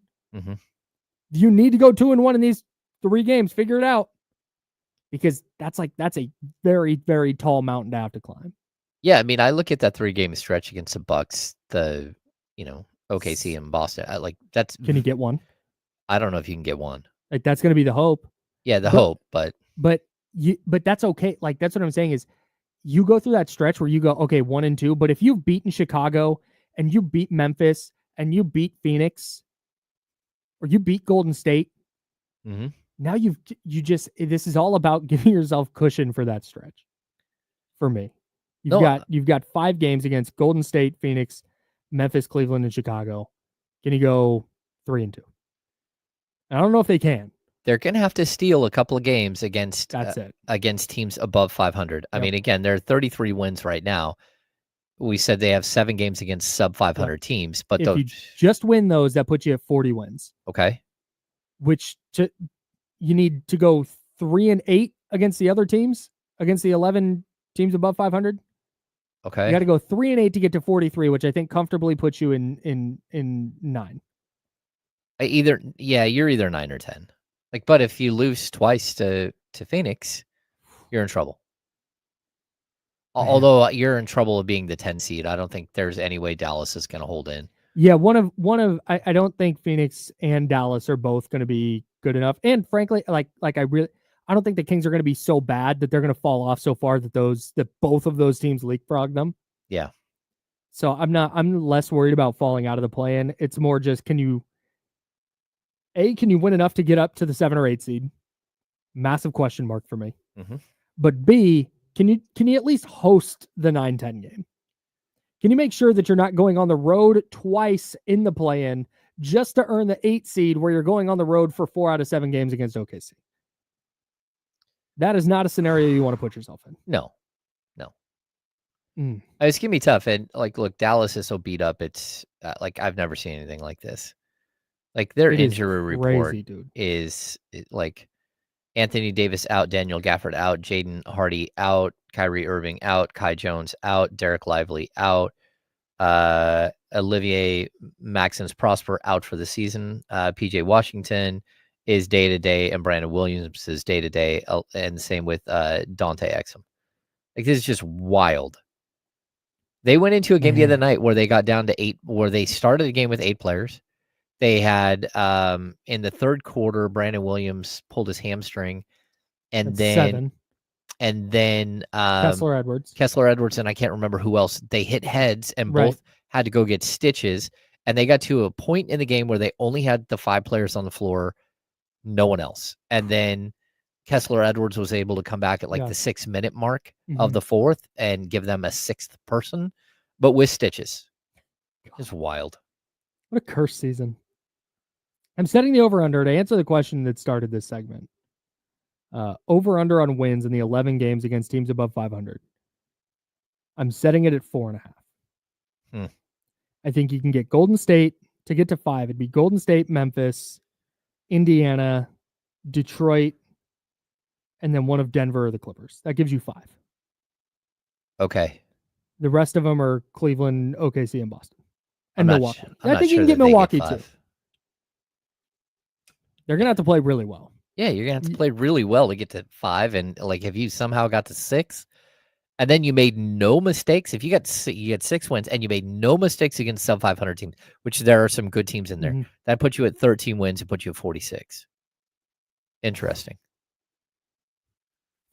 You need to go 2-1 in these 3 games. Figure it out. Because that's a very, very tall mountain to have to climb. Yeah, I mean, I look at that 3-game stretch against the Bucks, OKC and Boston. That's. Can you get one? I don't know if you can get one. Like that's going to be the hope. Yeah, hope, but that's okay. Like that's what I'm saying is, you go through that stretch where you go, okay, 1-2. But if you've beaten Chicago and you beat Memphis and you beat Phoenix, or you beat Golden State, now this is all about giving yourself cushion for that stretch. For me, you've got 5 games against Golden State, Phoenix, Memphis, Cleveland, and Chicago. Can you go 3-2? I don't know if they can. They're going to have to steal a couple of games against teams above 500. I mean, again, they're 33 wins right now. We said they have 7 games against sub 500 teams, but if you just win those, that puts you at 40 wins. Okay. Which you need to go 3-8 against the other teams, against the 11 teams above 500. Okay. You got to go 3-8 to get to 43, which I think comfortably puts you in 9. You're either 9 or 10. But if you lose twice to Phoenix, you're in trouble. Although you're in trouble of being the 10 seed, I don't think there's any way Dallas is going to hold in. Yeah, I don't think Phoenix and Dallas are both going to be good enough. And frankly, I don't think the Kings are going to be so bad that they're going to fall off so far that both of those teams leapfrog them. Yeah. So I'm less worried about falling out of the play-in. It's more just, can you win enough to get up to the 7 or 8 seed? Massive question mark for me. But B, can you at least host the 9-10 game? Can you make sure that you're not going on the road twice in the play-in just to earn the 8 seed where you're going on the road for 4 out of 7 games against OKC? That is not a scenario you want to put yourself in. No. It's gonna be tough. And like, look, Dallas is so beat up. It's like I've never seen anything like this. Like their injury report is like Anthony Davis out, Daniel Gafford out, Jaden Hardy out, Kyrie Irving out, Kai Jones out, Derek Lively out, Olivier Maxence Prosper out for the season. PJ Washington is day-to-day, and Brandon Williams is day-to-day, and the same with Dante Exum. Like, this is just wild. They went into a game the other night where they got down to 8, where they started the game with 8 players. They had, in the third quarter, Brandon Williams pulled his hamstring, and then 7. Kessler Edwards, and I can't remember who else. They hit heads, and both had to go get stitches, and they got to a point in the game where they only had the 5 players on the floor, no one else. And then Kessler Edwards was able to come back at like the 6-minute mark of the fourth and give them a 6th person, but with stitches. It's wild. What a cursed season. I'm setting the over-under to answer the question that started this segment. Over-under on wins in the 11 games against teams above 500. I'm setting it at 4.5. I think you can get Golden State to get to 5. It'd be Golden State, Memphis, Indiana, Detroit, and then one of Denver or the Clippers. That gives you 5. Okay. The rest of them are Cleveland, OKC, and Boston. And Milwaukee. I think you can get Milwaukee too. They're going to have to play really well. Yeah, you're going to have to play really well to get to 5. And like, if you somehow got to 6, and then you made no mistakes, if you get 6 wins and you made no mistakes against sub 500 teams, which there are some good teams in there, that puts you at 13 wins and puts you at 46. Interesting.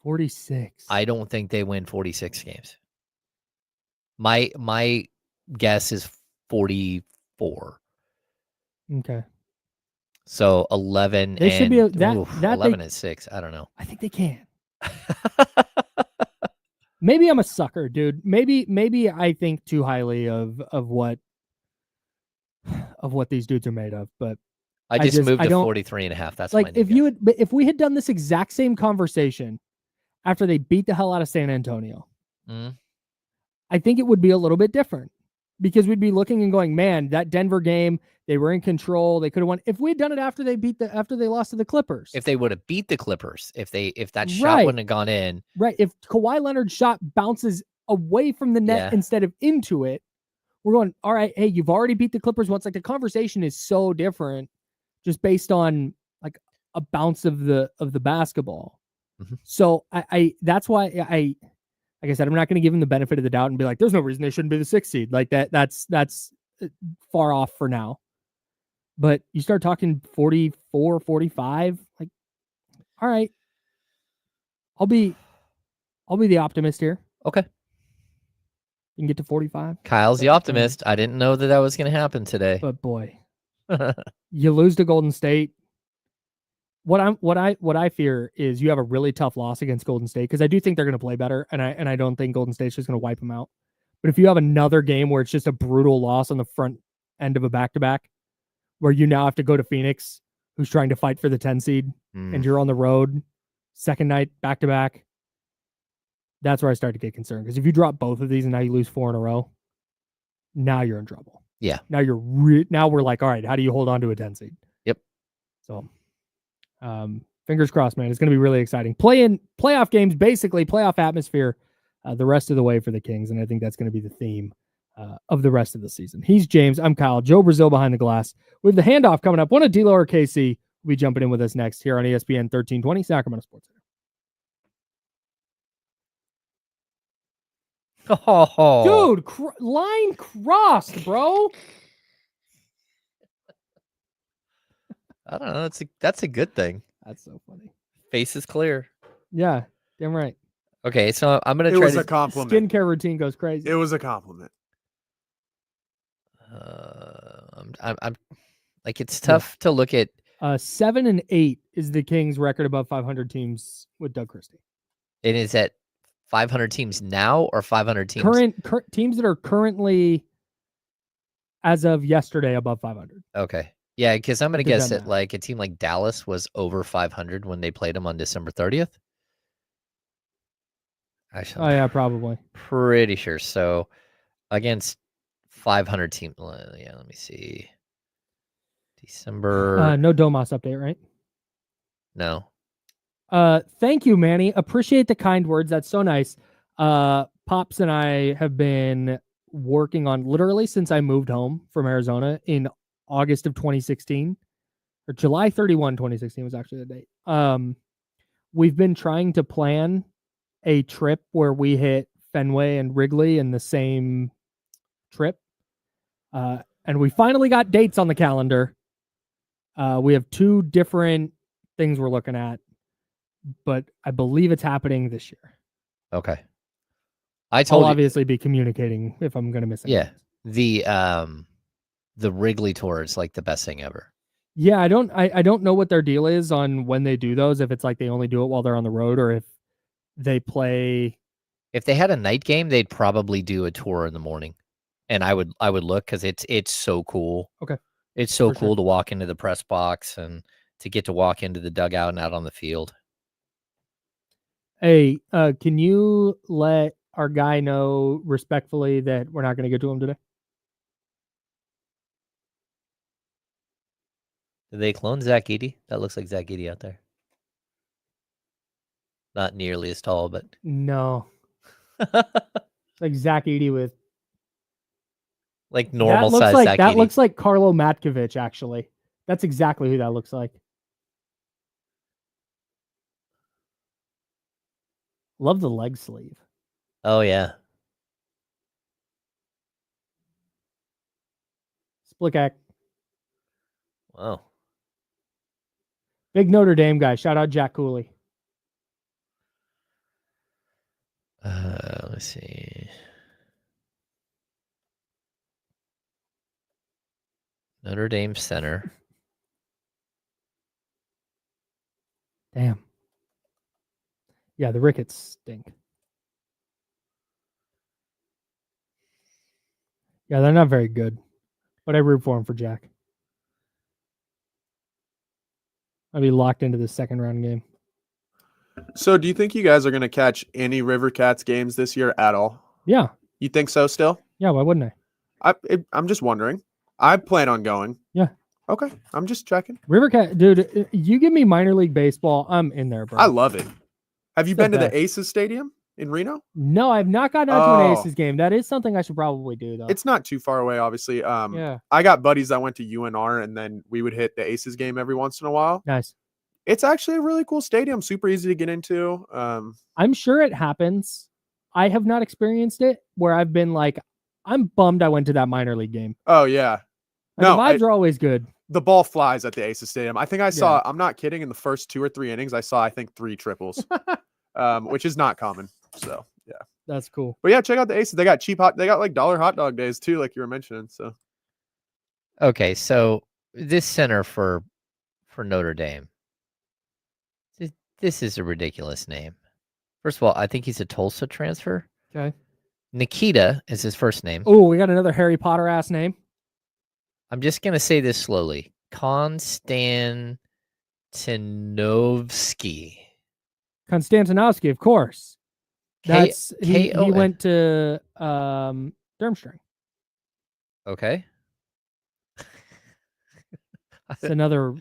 46. I don't think they win 46 games. My guess is 44. Okay. So 11. They should be 11 and 6. I don't know. I think they can. Maybe I'm a sucker, dude. Maybe I think too highly of what these dudes are made of. But I just moved to 43.5. That's like if we had done this exact same conversation after they beat the hell out of San Antonio, I think it would be a little bit different, because we'd be looking and going, man, that Denver game, they were in control. They could have won. If we had done it after they lost to the Clippers. If they would have beat the Clippers, if that shot wouldn't have gone in. Right. If Kawhi Leonard's shot bounces away from the net instead of into it, we're going, all right, hey, you've already beat the Clippers once. Like, the conversation is so different just based on like a bounce of the basketball. So I that's why like I said, I'm not going to give them the benefit of the doubt and be like, there's no reason they shouldn't be the 6th seed. Like that's far off for now. But you start talking 44, 45, like, all right, I'll be the optimist here. Okay. You can get to 45. Kyle's the optimist. I didn't know that was going to happen today. But boy, you lose to Golden State. What I fear is you have a really tough loss against Golden State, because I do think they're going to play better, and I don't think Golden State's just going to wipe them out. But if you have another game where it's just a brutal loss on the front end of a back-to-back, where you now have to go to Phoenix, who's trying to fight for the 10 seed, and you're on the road, second night back-to-back, that's where I start to get concerned. Because if you drop both of these and now you lose 4 in a row, now you're in trouble. Yeah. Now now we're like, all right, how do you hold on to a 10 seed? Yep. So, fingers crossed, man. It's going to be really exciting. Playoff games, basically playoff atmosphere, the rest of the way for the Kings, and I think that's going to be the theme of the rest of the season. He's James. I'm Kyle. Joe Brazil behind the glass. We have the handoff coming up. One of D-Lo or KC will be jumping in with us next here on ESPN 1320 Sacramento Sports Center. Oh, dude, line crossed, bro. I don't know. That's a good thing. That's so funny. Face is clear. Yeah, damn right. Okay, so I'm gonna try. It was a compliment. Skincare routine goes crazy. It was a compliment. I'm like, it's tough to look at. 7 and 8 is the Kings' record above 500 teams with Doug Christie. It is at 500 teams now, or 500 teams current teams that are currently, as of yesterday, above 500. Okay. Yeah, because I'm going to guess that like a team like Dallas was over 500 when they played them on December 30th. Actually, Oh yeah, probably. Pretty sure. So against 500 team. Yeah, let me see. December. No Domas update, right? No. Thank you, Manny. Appreciate the kind words. That's so nice. Pops and I have been working on literally since I moved home from Arizona in August of 2016, or July 31, 2016 was actually the date. We've been trying to plan a trip where we hit Fenway and Wrigley in the same trip. And we finally got dates on the calendar. We have 2 different things we're looking at, but I believe it's happening this year. Okay. I'll obviously be communicating if I'm going to miss anything. Yeah. The Wrigley tour is like the best thing ever. Yeah, I don't know what their deal is on when they do those, if it's like they only do it while they're on the road or if they play. If they had a night game, they'd probably do a tour in the morning. And I would look because it's so cool. Okay. It's so cool to walk into the press box and to get to walk into the dugout and out on the field. Hey, can you let our guy know respectfully that we're not going to get to him today? Did they clone Zach Edey? That looks like Zach Edey out there. Not nearly as tall, but no. Like Zach Edey with like normal size Zach That Edey. looks like Carlo Matkovic, actually. That's exactly who that looks like. Love the leg sleeve. Oh, yeah. Splicak. Wow. Big Notre Dame guy. Shout out Jack Cooley. Let's see. Notre Dame center. Damn. Yeah, the Ricketts stink. Yeah, they're not very good. But I root for him for Jack. I'll be locked into the second round game. So do you think you guys are going to catch any River Cats games this year at all? Yeah. You think so still? Yeah, why wouldn't I? I'm just wondering. I plan on going. Yeah. Okay. I'm just checking. River Cat, dude, you give me minor league baseball, I'm in there, bro. I love it. Have you It's the been to best. the Aces Stadium in Reno? No, I've not gotten out to an Aces game. That is something I should probably do, though. It's not too far away, obviously. Yeah. I got buddies that went to UNR, and then we would hit the Aces game every once in a while. Nice. It's actually a really cool stadium, super easy to get into. I'm sure it happens. I have not experienced it where I've been like, I'm bummed I went to that minor league game. Oh, yeah. The vibes are always good. The ball flies at the Aces Stadium. I think I saw, I'm not kidding, in the first 2 or 3 innings, I saw, I think, 3 triples, which is not common. So, yeah. That's cool. But yeah, check out the Aces. They got they got like $1 hot dog days too, like you were mentioning. So, okay, so this center for Notre Dame, this is a ridiculous name. First of all, I think he's a Tulsa transfer. Okay. Nikita is his first name. Oh, we got another Harry Potter ass name. I'm just gonna say this slowly. Konstantinovsky. Konstantinovsky, of course. That's he went to Durmstrang. Okay. It's another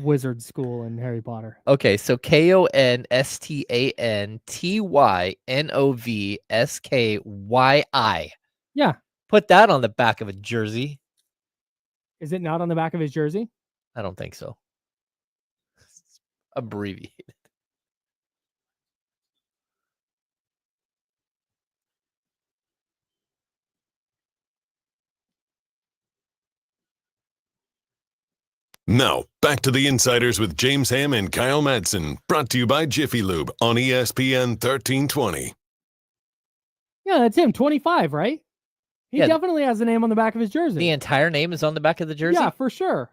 wizard school in Harry Potter. Okay, so KONSTANTYNOVSKYI. Yeah. Put that on the back of a jersey. Is it not on the back of his jersey? I don't think so. It's abbreviated. Now, back to the Insiders with James Ham and Kyle Madsen, brought to you by Jiffy Lube on ESPN 1320. Yeah, that's him, 25, right? He definitely has the name on the back of his jersey. The entire name is on the back of the jersey? Yeah, for sure.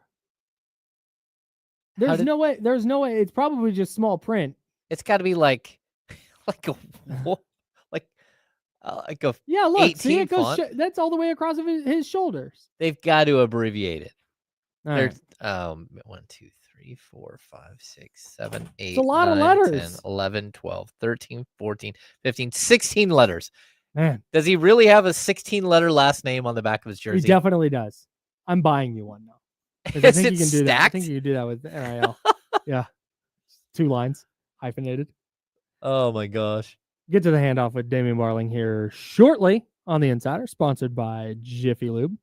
There's no way. It's probably just small print. It's got to be like a yeah. Look, 18 see, it goes. font. That's all the way across of his shoulders. They've got to abbreviate it. All right. 1, 2, 3, 4, 5, 6, 7, 8, It's a lot 9, of letters. 10, 11, 12, 13, 14, 15, 16 letters. Man, Does he really have a 16-letter last name on the back of his jersey? he definitely does. I'm buying you one now. I Is think it you can do that. I stacked? think you can do that with NIL. Yeah. 2 lines, hyphenated. Oh my gosh. Get to the handoff with Damian Barling here shortly on the Insider, sponsored by Jiffy Lube.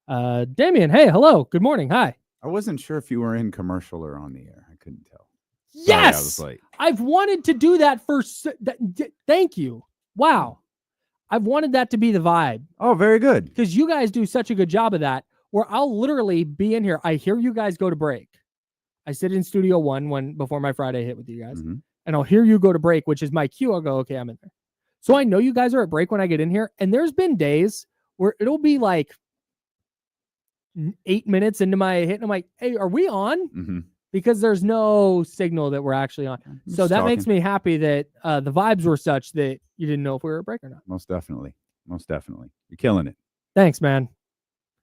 Damian, hey, hello, good morning, hi. I wasn't sure if you were in commercial or on the air. I couldn't tell. Sorry, Yes, I was late. I've wanted to do that for. Thank you. Wow, I've wanted that to be the vibe. Oh, very good. Because you guys do such a good job of that. Where I'll literally be in here. I hear you guys go to break. I sit in Studio One before my Friday hit with you guys, and I'll hear you go to break, which is my cue. I'll go, okay, I'm in there. So I know you guys are at break when I get in here, and there's been days where it'll be like 8 minutes into my hit, and I'm like, hey, are we on? Because there's no signal that we're actually on. So that makes me happy that the vibes were such that you didn't know if we were at break or not. Most definitely. Most definitely. You're killing it. Thanks, man.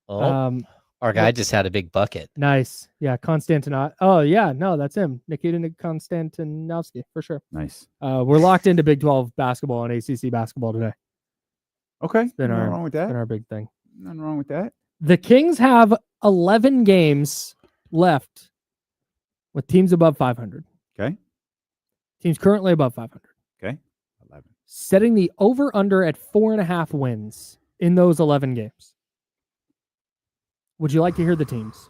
Oh, our guy just had a big bucket. Nice. Yeah, Konstantinov. Oh, yeah, no, that's him. Nikita Konstantinovsky, for sure. Nice. We're locked into Big 12 basketball and ACC basketball today. Okay. It's been Nothing wrong with that. been our big thing. Nothing wrong with that. The Kings have 11 games left with teams above 500. Okay. Teams currently above 500. Okay. 11. Setting the over-under at 4.5 wins in those 11 games. Would you like to hear the teams?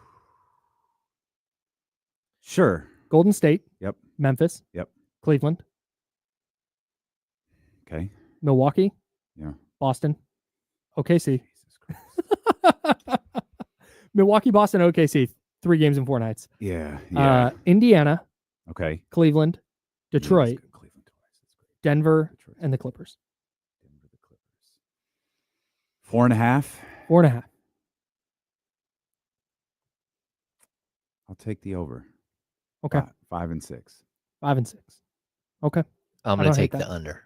Sure. Golden State. Yep. Memphis. Yep. Cleveland. Okay. Milwaukee. Yeah. Boston. OKC. Milwaukee, Boston, OKC. 3 games in 4 nights. Yeah. Yeah. Indiana. Okay. Cleveland. Detroit. Yeah, Cleveland twice. That's great. Denver. Detroit. And the Clippers. Denver, the Clippers. 4.5. 4.5. I'll take the over. Okay. 5 and 6. 5 and 6. Okay. I'm I going don't to hate take the under.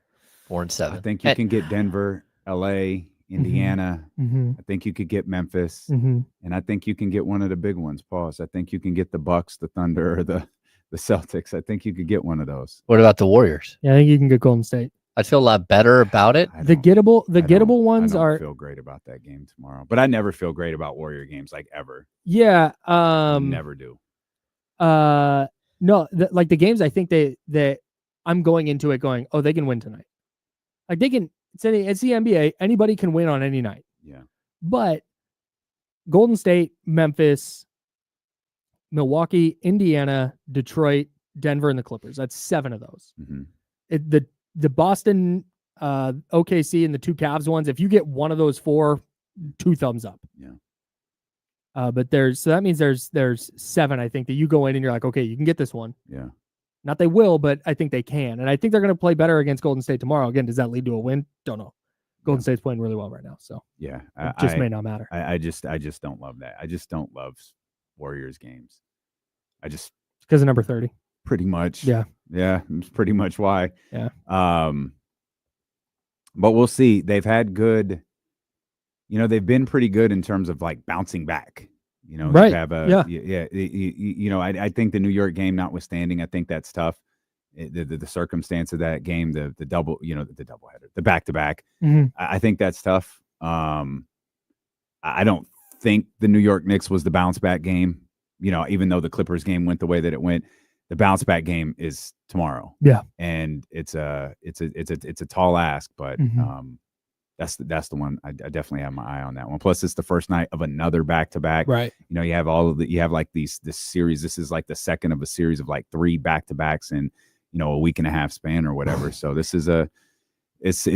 4 and 7. I think you can get Denver, LA, Indiana. I think you could get Memphis. And I think you can get one of the big ones. Pause. I think you can get the Bucks, the Thunder, or the Celtics. I think you could get one of those. What about the Warriors? Yeah, I think you can get Golden State. I'd feel a lot better about it. The gettable ones I are. don't feel great about that game tomorrow, but I never feel great about Warrior games, like ever. Yeah. Never do. No, like the games, I think that I'm going into it going, oh, they can win tonight. Like they can. It's the NBA. Anybody can win on any night. Yeah. But Golden State, Memphis, Milwaukee, Indiana, Detroit, Denver, and the Clippers. That's 7 of those. The Boston, OKC, and the 2 Cavs ones. If you get one of those 4, 2 thumbs up. Yeah. But that means there's 7. I think that you go in and you're like, okay, you can get this one. Yeah. Not they will, but I think they can, and I think they're going to play better against Golden State tomorrow. Again, does that lead to a win? Don't know. Golden State's playing really well right now, so yeah, it just may not matter. I just don't love that. I just don't love Warriors games. Because of number 30. Pretty much. Yeah. Yeah, it's pretty much why. Yeah. But we'll see. They've had good. They've been pretty good in terms of like bouncing back. Right. I think the New York game notwithstanding, I think that's tough. The circumstance of that game, the double, the doubleheader, the back-to-back. I think that's tough. I don't think the New York Knicks was the bounce back game. Even though the Clippers game went the way that it went, the bounce back game is tomorrow. Yeah, and it's a tall ask, but that's the one I definitely have my eye on that one. Plus, it's the first night of another back-to-back. Right. You have like this series. This is like the second of a series of like 3 back-to-backs in a week and a half span or whatever. So this is it's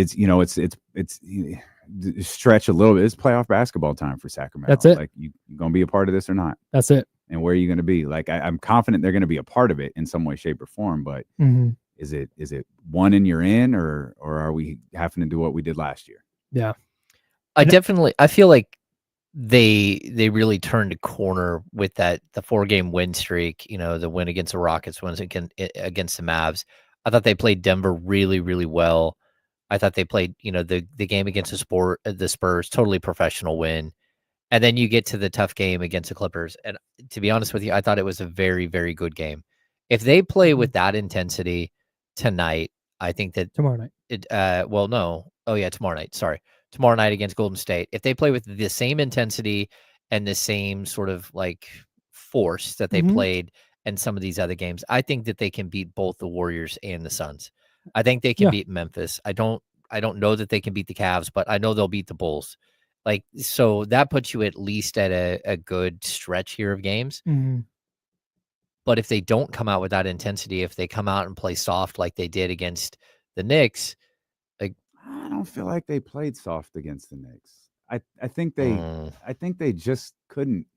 stretch a little bit. It's playoff basketball time for Sacramento. That's it. Like you gonna be a part of this or not? That's it. And where are you gonna be? Like I'm confident they're gonna be a part of it in some way, shape, or form. But is it one and you're in, or are we having to do what we did last year? Yeah. I feel like they really turned a corner with the 4-game win streak, the win against the Rockets, wins against the Mavs. I thought they played Denver really, really well. I thought they played, the game against the Spurs, totally professional win. And then you get to the tough game against the Clippers. And to be honest with you, I thought it was a very, very good game. If they play with that intensity tonight, I think that tomorrow night. Tomorrow night. Sorry. Tomorrow night against Golden State. If they play with the same intensity and the same sort of like force that they played in some of these other games, I think that they can beat both the Warriors and the Suns. I think they can beat Memphis. I don't know that they can beat the Cavs, but I know they'll beat the Bulls. Like, so that puts you at least at a good stretch here of games. But if they don't come out with that intensity, if they come out and play soft like they did against the Knicks, like, I don't feel like they played soft against the Knicks. I think they just couldn't.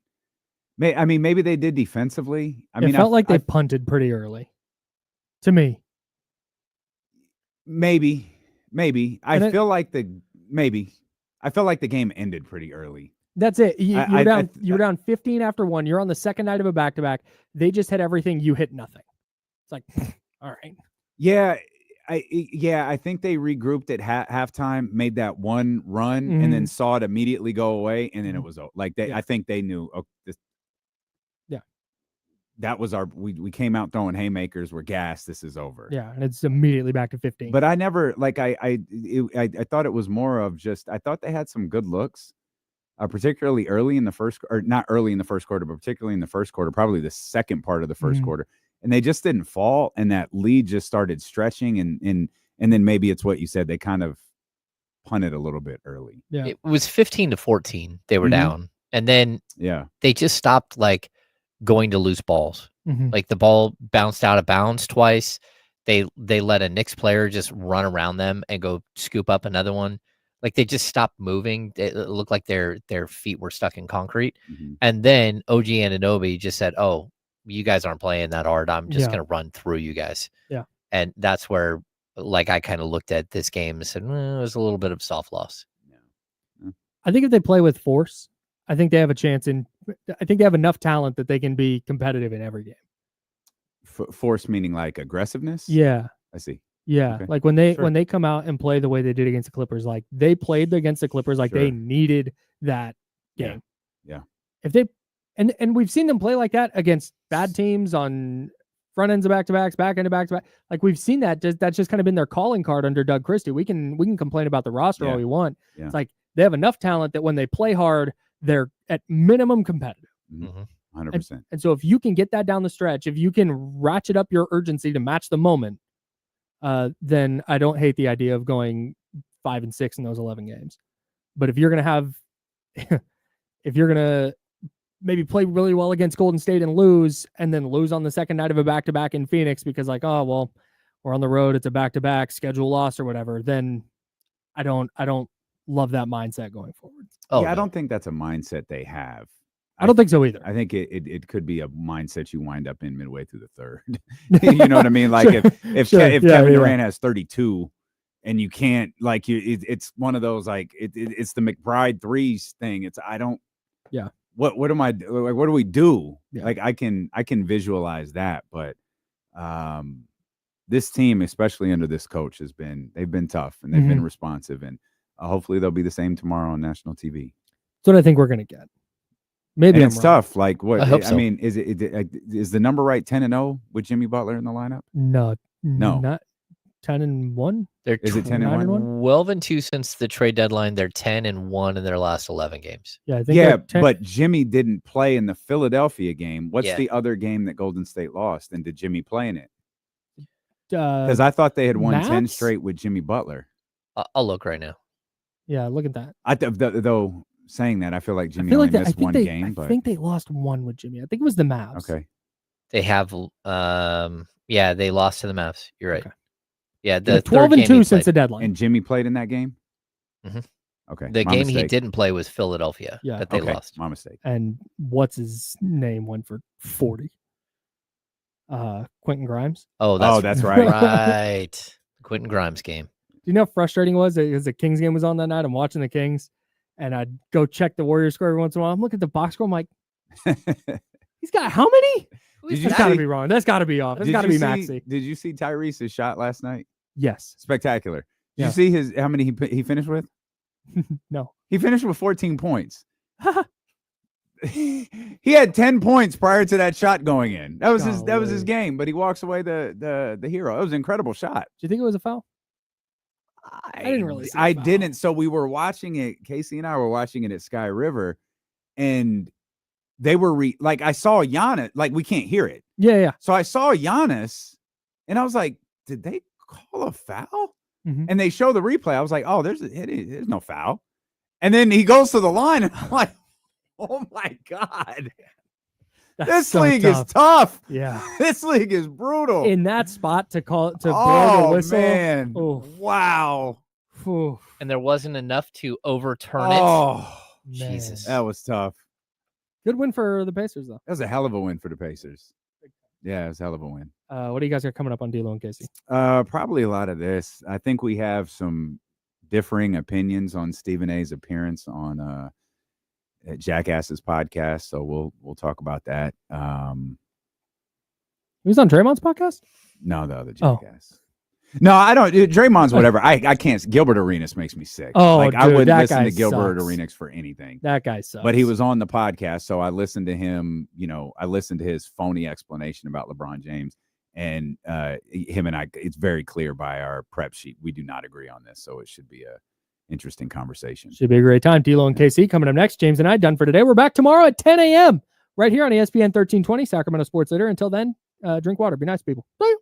I mean, maybe they did defensively. It felt like they punted pretty early. To me, maybe I feel like the game ended pretty early. That's it. You were down 15 after one. You're on the second night of a back-to-back. They just hit everything. You hit nothing. It's like, all right. Yeah. I think they regrouped at halftime, made that one run, and then saw it immediately go away, and then it was like I think they knew. That was we came out throwing haymakers. We're gassed. This is over. Yeah, and it's immediately back to 15. But I never I thought it was more of just I thought they had some good looks, particularly early in the first, or not early in the first quarter, but particularly in the first quarter, probably the second part of the first quarter, and they just didn't fall, and that lead just started stretching, and then maybe it's what you said, they kind of punted a little bit early. Yeah, it was 15-14. They were down, and then they just stopped like going to loose balls. Like the ball bounced out of bounds twice. They let a Knicks player just run around them and go scoop up another one. Like they just stopped moving. It looked like their feet were stuck in concrete. And then OG Anunoby just said, "Oh, you guys aren't playing that hard. I'm just going to run through you guys." Yeah. And that's where like I kind of looked at this game and said, it was a little bit of soft loss. I think if they play with force, I think they have a chance I think they have enough talent that they can be competitive in every game. Force meaning like aggressiveness? Yeah. I see. Yeah. Okay. Like when they come out and play the way they did against the Clippers, like they played against the Clippers like they needed that game. Yeah. If they and we've seen them play like that against bad teams on front ends of back-to-backs, back end of back-to-back. Like we've seen that. That's just kind of been their calling card under Doug Christie. We can complain about the roster all we want. Yeah. It's like they have enough talent that when they play hard, they're at minimum competitive. 100%. And so if you can get that down the stretch, if you can ratchet up your urgency to match the moment, then I don't hate the idea of going 5-6 in those 11 games. But if you're going to have, if you're going to maybe play really well against Golden State and lose, and then lose on the second night of a back-to-back in Phoenix because like, oh, well, we're on the road, it's a back-to-back, schedule loss or whatever, then I don't love that mindset going forward. I don't think that's a mindset they have. I don't think so either. I think it could be a mindset you wind up in midway through the third. You know what I mean? Like if Kevin Durant has 32 and you can't, like, it's one of those, like, it's the McBride threes thing. It's, what am I, like, what do we do? Yeah. Like, I can visualize that, but this team, especially under this coach, they've been tough and they've been responsive, and hopefully they'll be the same tomorrow on national TV. That's what I think we're going to get. Maybe and it's tough. Like, what? I hope so. mean, is the number right 10-0 with Jimmy Butler in the lineup? No, not 10-1. Is it 10-1? 12-2 since the trade deadline. They're 10-1 in their last 11 games. Yeah, I think but Jimmy didn't play in the Philadelphia game. What's the other game that Golden State lost? And did Jimmy play in it? Because I thought they had won 10 straight with Jimmy Butler. I'll look right now. Yeah, look at that. Though saying that, I feel like Jimmy only missed one game. I think they lost one with Jimmy. I think it was the Mavs. Okay. They have, they lost to the Mavs. You're right. Okay. Yeah, the 12-2 since the deadline. And Jimmy played in that game? Mm-hmm. Okay. The game he didn't play was Philadelphia. Yeah. That they lost. My mistake. And what's his name went for 40? Quentin Grimes. Oh, that's right. Right. Quentin Grimes game. Do you know how frustrating it was? Because the Kings game was on that night. I'm watching the Kings, and I'd go check the Warriors score every once in a while. I'm looking at the box score. I'm like, he's got how many? That's got to be wrong. That's got to be off. That's got to be Maxey. Did you see Tyrese's shot last night? Yes. Spectacular. Did you see how many he finished with? No. He finished with 14 points. he had 10 points prior to that shot going in. That was his game, but he walks away the hero. It was an incredible shot. Do you think it was a foul? I didn't really see the foul. Didn't. So we were watching it, Casey and I were watching it at Sky River, and they were I saw Giannis, we can't hear it. Yeah. So I saw Giannis and I was like, did they call a foul? Mm-hmm. And they show the replay. I was like, oh, there's no foul. And then he goes to the line and I'm like, oh my God. This league is tough. Yeah. This league is brutal. In that spot to blow the whistle. Man. Oh, wow. Oof. And there wasn't enough to overturn it. Oh, Jesus. That was tough. Good win for the Pacers, though. That was a hell of a win for the Pacers. Yeah, it was a hell of a win. What do you guys got coming up on D-Lo and Casey? Probably a lot of this. I think we have some differing opinions on Stephen A's appearance on at Jackass's podcast, so we'll talk about that. He was on Draymond's podcast? No, the other Jackass. No, I don't. Draymond's whatever. I can't. Gilbert Arenas makes me sick. Oh, I wouldn't listen to Gilbert Arenas for anything. That guy sucks. But he was on the podcast, so I listened to him. I listened to his phony explanation about LeBron James, and him and I. It's very clear by our prep sheet we do not agree on this, so it should be a interesting conversation. Should be a great time. D-Lo and KC coming up next. James and I done for today. We're back tomorrow at 10 a.m. right here on ESPN 1320, Sacramento Sports Leader. Until then, drink water. Be nice, people. Bye.